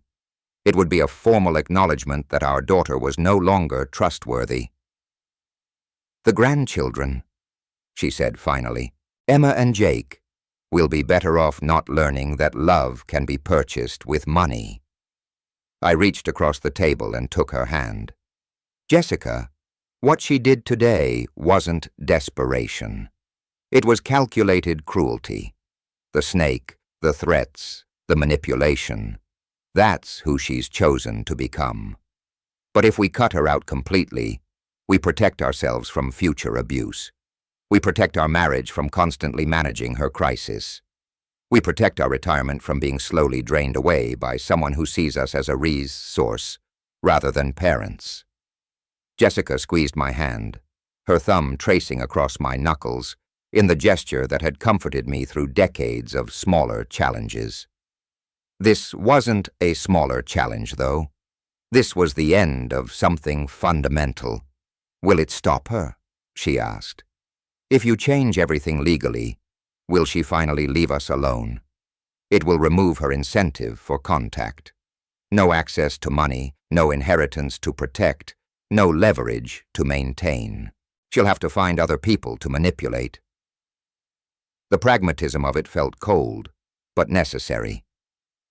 It would be a formal acknowledgement that our daughter was no longer trustworthy. "The grandchildren," she said finally. "Emma and Jake will be better off not learning that love can be purchased with money." I reached across the table and took her hand. "Jessica, what she did today wasn't desperation. It was calculated cruelty. The snake, the threats, the manipulation. That's who she's chosen to become. But if we cut her out completely, we protect ourselves from future abuse. We protect our marriage from constantly managing her crisis. We protect our retirement from being slowly drained away by someone who sees us as a resource rather than parents." Jessica squeezed my hand, her thumb tracing across my knuckles in the gesture that had comforted me through decades of smaller challenges. This wasn't a smaller challenge, though. This was the end of something fundamental. "Will it stop her?" she asked. "If you change everything legally, will she finally leave us alone? It will remove her incentive for contact. No access to money, no inheritance to protect, no leverage to maintain. She'll have to find other people to manipulate." The pragmatism of it felt cold, but necessary.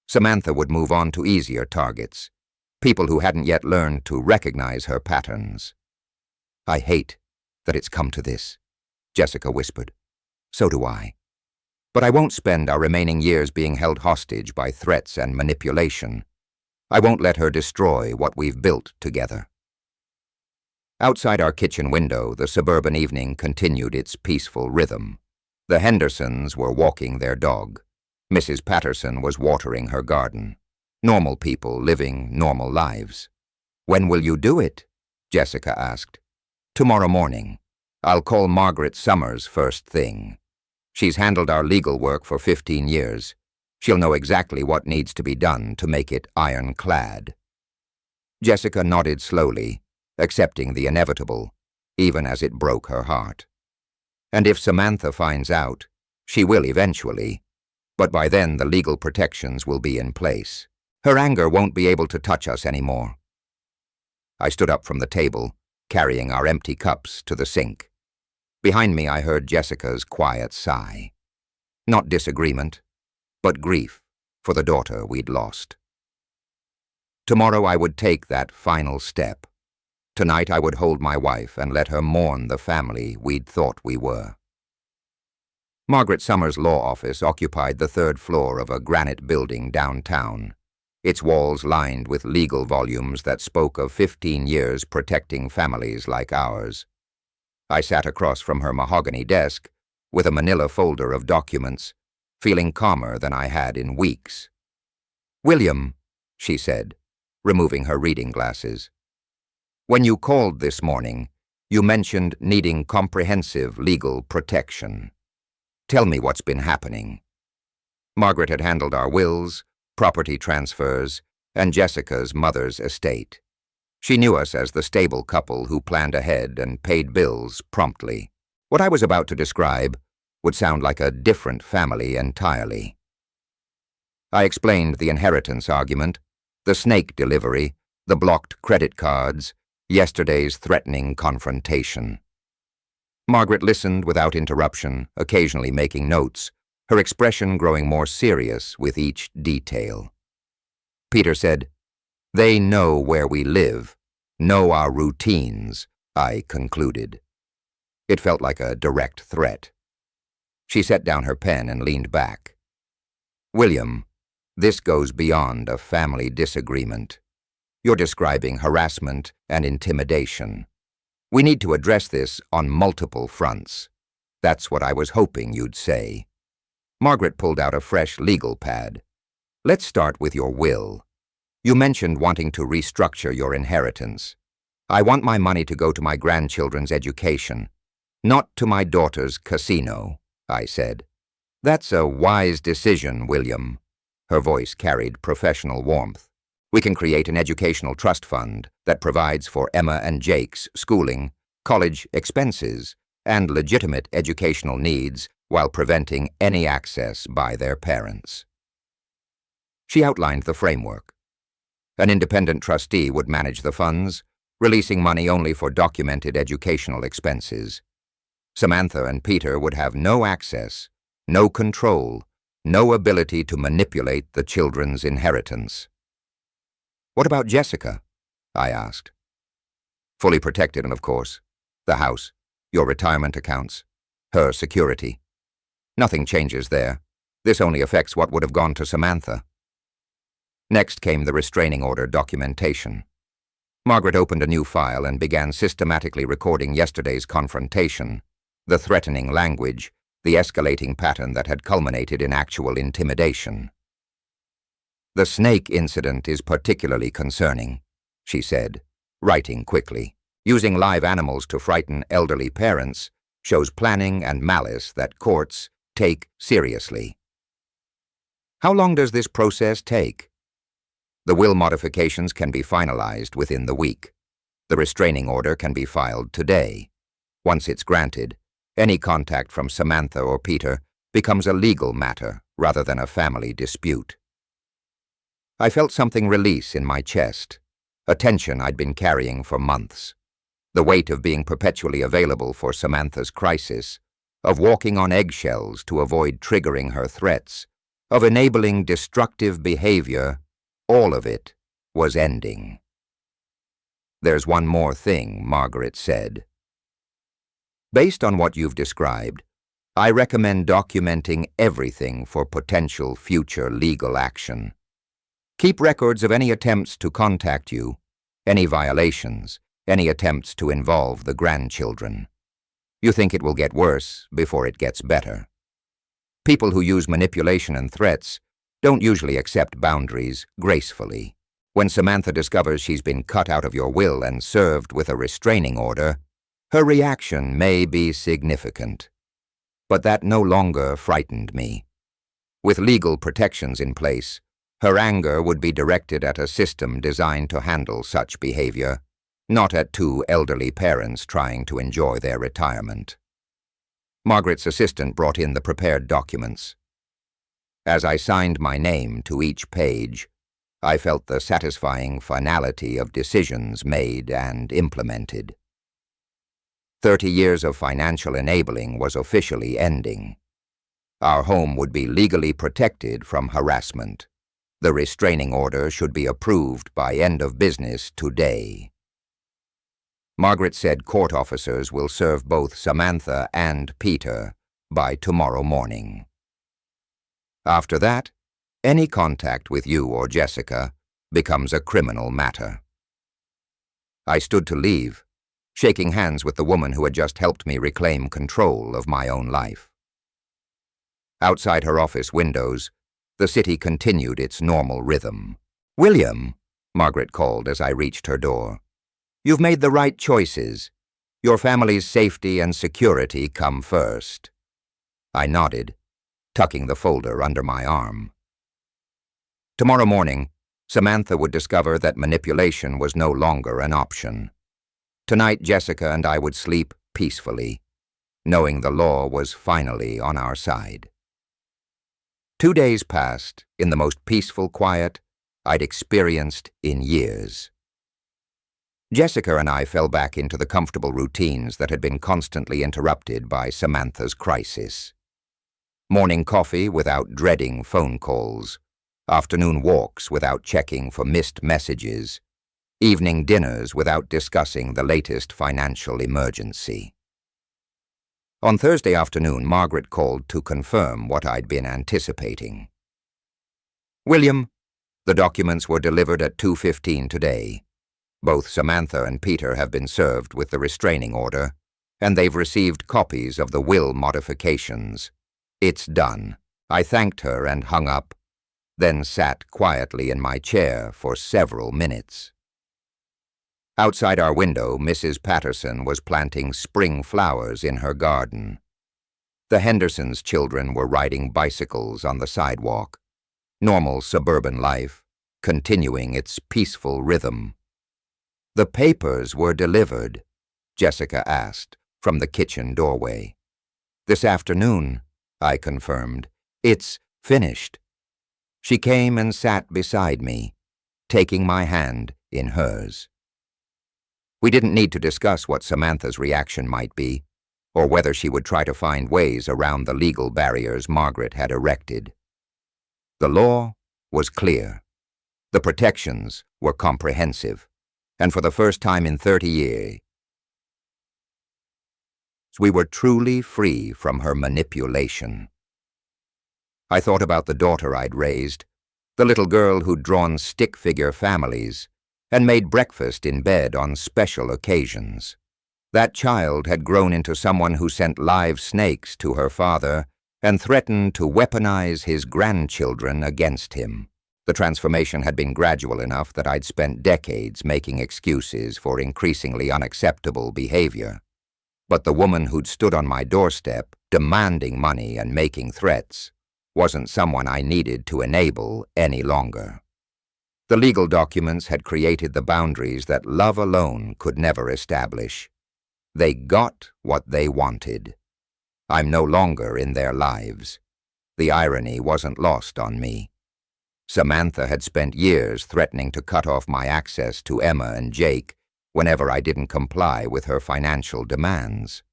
Samantha would move on to easier targets, people who hadn't yet learned to recognize her patterns. "I hate that it's come to this," Jessica whispered. "So do I. But I won't spend our remaining years being held hostage by threats and manipulation. I won't let her destroy what we've built together." Outside our kitchen window, the suburban evening continued its peaceful rhythm. The Hendersons were walking their dog. Mrs. Patterson was watering her garden. Normal people living normal lives. "When will you do it?" Jessica asked. "Tomorrow morning. I'll call Margaret Summers first thing. She's handled our legal work for 15 years. She'll know exactly what needs to be done to make it ironclad." Jessica nodded slowly, accepting the inevitable, even as it broke her heart. And if Samantha finds out, she will eventually, but by then the legal protections will be in place. Her anger won't be able to touch us anymore. I stood up from the table, carrying our empty cups to the sink. Behind me I heard Jessica's quiet sigh. Not disagreement, but grief for the daughter we'd lost. Tomorrow I would take that final step. Tonight I would hold my wife and let her mourn the family we'd thought we were. Margaret Summers' law office occupied the 3rd floor of a granite building downtown, its walls lined with legal volumes that spoke of 15 years protecting families like ours. I sat across from her mahogany desk with a manila folder of documents, feeling calmer than I had in weeks. "William," she said, removing her reading glasses, "when you called this morning, you mentioned needing comprehensive legal protection. Tell me what's been happening." Margaret had handled our wills, property transfers, and Jessica's mother's estate. She knew us as the stable couple who planned ahead and paid bills promptly. What I was about to describe would sound like a different family entirely. I explained the inheritance argument, the snake delivery, the blocked credit cards, yesterday's threatening confrontation. Margaret listened without interruption, occasionally making notes, her expression growing more serious with each detail. Peter said, "They know where we live, know our routines," I concluded. It felt like a direct threat. She set down her pen and leaned back. "William, this goes beyond a family disagreement. You're describing harassment and intimidation. We need to address this on multiple fronts. That's what I was hoping you'd say." Margaret pulled out a fresh legal pad. "Let's start with your will. You mentioned wanting to restructure your inheritance. I want my money to go to my grandchildren's education, not to my daughter's casino," I said. "That's a wise decision, William." Her voice carried professional warmth. "We can create an educational trust fund that provides for Emma and Jake's schooling, college expenses, and legitimate educational needs while preventing any access by their parents." She outlined the framework. An independent trustee would manage the funds, releasing money only for documented educational expenses. Samantha and Peter would have no access, no control, no ability to manipulate the children's inheritance. "What about Jessica?" I asked. "Fully protected, and of course, the house, your retirement accounts, her security. Nothing changes there. This only affects what would have gone to Samantha." Next came the restraining order documentation. Margaret opened a new file and began systematically recording yesterday's confrontation, the threatening language, the escalating pattern that had culminated in actual intimidation. "The snake incident is particularly concerning," she said, writing quickly. "Using live animals to frighten elderly parents shows planning and malice that courts take seriously." "How long does this process take?" "The will modifications can be finalized within the week. The restraining order can be filed today. Once it's granted, any contact from Samantha or Peter becomes a legal matter rather than a family dispute." I felt something release in my chest, a tension I'd been carrying for months. The weight of being perpetually available for Samantha's crisis, of walking on eggshells to avoid triggering her threats, of enabling destructive behavior, all of it was ending. "There's one more thing," Margaret said. "Based on what you've described, I recommend documenting everything for potential future legal action. Keep records of any attempts to contact you, any violations, any attempts to involve the grandchildren. You think it will get worse before it gets better. People who use manipulation and threats don't usually accept boundaries gracefully. When Samantha discovers she's been cut out of your will and served with a restraining order, her reaction may be significant. But that no longer frightened me. With legal protections in place, her anger would be directed at a system designed to handle such behavior, not at two elderly parents trying to enjoy their retirement." Margaret's assistant brought in the prepared documents. As I signed my name to each page, I felt the satisfying finality of decisions made and implemented. 30 years of financial enabling was officially ending. Our home would be legally protected from harassment. The restraining order should be approved by end of business today. Margaret said court officers will serve both Samantha and Peter by tomorrow morning. After that, any contact with you or Jessica becomes a criminal matter. I stood to leave, shaking hands with the woman who had just helped me reclaim control of my own life. Outside her office windows, the city continued its normal rhythm. "William," Margaret called as I reached her door, "you've made the right choices. Your family's safety and security come first." I nodded, tucking the folder under my arm. Tomorrow morning, Samantha would discover that manipulation was no longer an option. Tonight, Jessica and I would sleep peacefully, knowing the law was finally on our side. 2 days passed in the most peaceful quiet I'd experienced in years. Jessica and I fell back into the comfortable routines that had been constantly interrupted by Samantha's crisis. Morning coffee without dreading phone calls, afternoon walks without checking for missed messages, evening dinners without discussing the latest financial emergency. On Thursday afternoon, Margaret called to confirm what I'd been anticipating. "William, the documents were delivered at 2:15 today. Both Samantha and Peter have been served with the restraining order, and they've received copies of the will modifications. It's done." I thanked her and hung up, then sat quietly in my chair for several minutes. Outside our window, Mrs. Patterson was planting spring flowers in her garden. The Hendersons' children were riding bicycles on the sidewalk, normal suburban life, continuing its peaceful rhythm. "The papers were delivered?" Jessica asked from the kitchen doorway. "This afternoon," I confirmed. "It's finished." She came and sat beside me, taking my hand in hers. We didn't need to discuss what Samantha's reaction might be, or whether she would try to find ways around the legal barriers Margaret had erected. The law was clear. The protections were comprehensive, and for the first time in 30 years, we were truly free from her manipulation. I thought about the daughter I'd raised, the little girl who'd drawn stick-figure families and made breakfast in bed on special occasions. That child had grown into someone who sent live snakes to her father and threatened to weaponize his grandchildren against him. The transformation had been gradual enough that I'd spent decades making excuses for increasingly unacceptable behavior. But the woman who'd stood on my doorstep, demanding money and making threats, wasn't someone I needed to enable any longer. The legal documents had created the boundaries that love alone could never establish. They got what they wanted. I'm no longer in their lives. The irony wasn't lost on me. Samantha had spent years threatening to cut off my access to Emma and Jake whenever I didn't comply with her financial demands.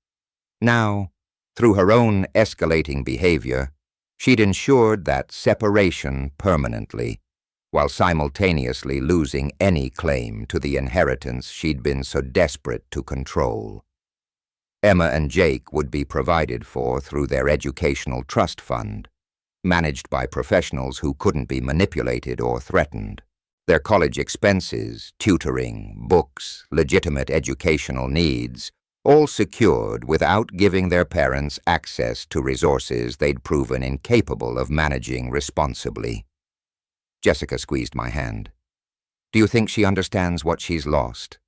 Now, through her own escalating behavior, she'd ensured that separation permanently, while simultaneously losing any claim to the inheritance she'd been so desperate to control. Emma and Jake would be provided for through their educational trust fund, managed by professionals who couldn't be manipulated or threatened. Their college expenses, tutoring, books, legitimate educational needs, all secured without giving their parents access to resources they'd proven incapable of managing responsibly. Jessica squeezed my hand. Do you think she understands what she's lost?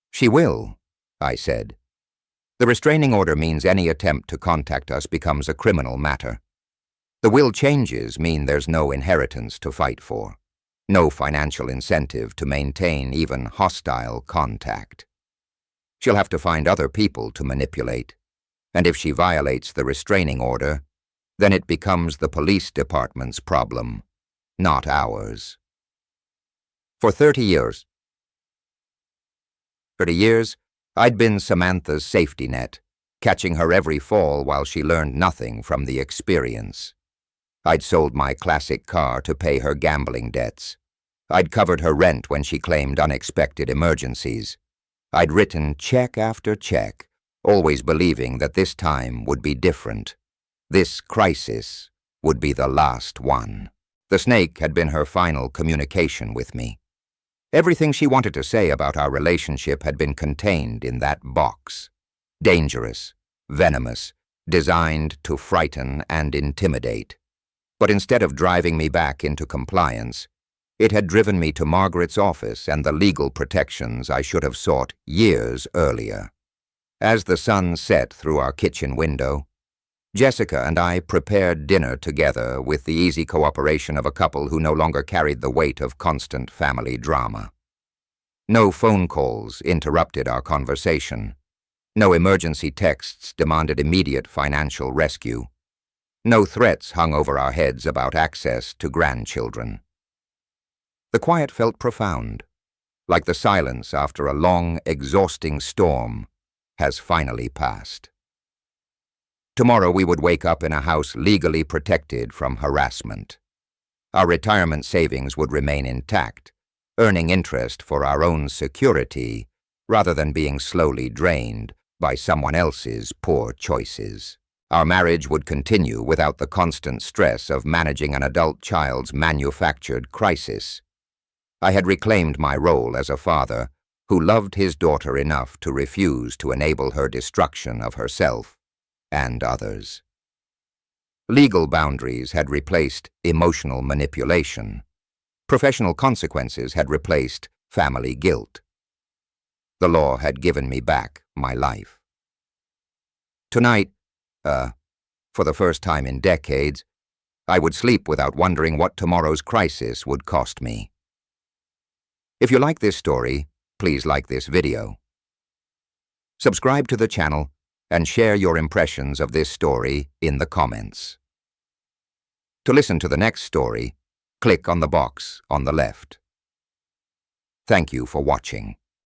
She will, I said. The restraining order means any attempt to contact us becomes a criminal matter. The will changes mean there's no inheritance to fight for, no financial incentive to maintain even hostile contact. She'll have to find other people to manipulate, and if she violates the restraining order, then it becomes the police department's problem, not ours. For 30 years, I'd been Samantha's safety net, catching her every fall while she learned nothing from the experience. I'd sold my classic car to pay her gambling debts. I'd covered her rent when she claimed unexpected emergencies. I'd written check after check, always believing that this time would be different. This crisis would be the last one. The snake had been her final communication with me. Everything she wanted to say about our relationship had been contained in that box. Dangerous, venomous, designed to frighten and intimidate. But instead of driving me back into compliance, it had driven me to Margaret's office and the legal protections I should have sought years earlier. As the sun set through our kitchen window, Jessica and I prepared dinner together with the easy cooperation of a couple who no longer carried the weight of constant family drama. No phone calls interrupted our conversation. No emergency texts demanded immediate financial rescue. No threats hung over our heads about access to grandchildren. The quiet felt profound, like the silence after a long, exhausting storm has finally passed. Tomorrow we would wake up in a house legally protected from harassment. Our retirement savings would remain intact, earning interest for our own security rather than being slowly drained by someone else's poor choices. Our marriage would continue without the constant stress of managing an adult child's manufactured crisis. I had reclaimed my role as a father who loved his daughter enough to refuse to enable her destruction of herself and others. Legal boundaries had replaced emotional manipulation. Professional consequences had replaced family guilt. The law had given me back my life. Tonight, for the first time in decades, I would sleep without wondering what tomorrow's crisis would cost me. If you like this story, please like this video. Subscribe to the channel and share your impressions of this story in the comments. To listen to the next story, click on the box on the left. Thank you for watching.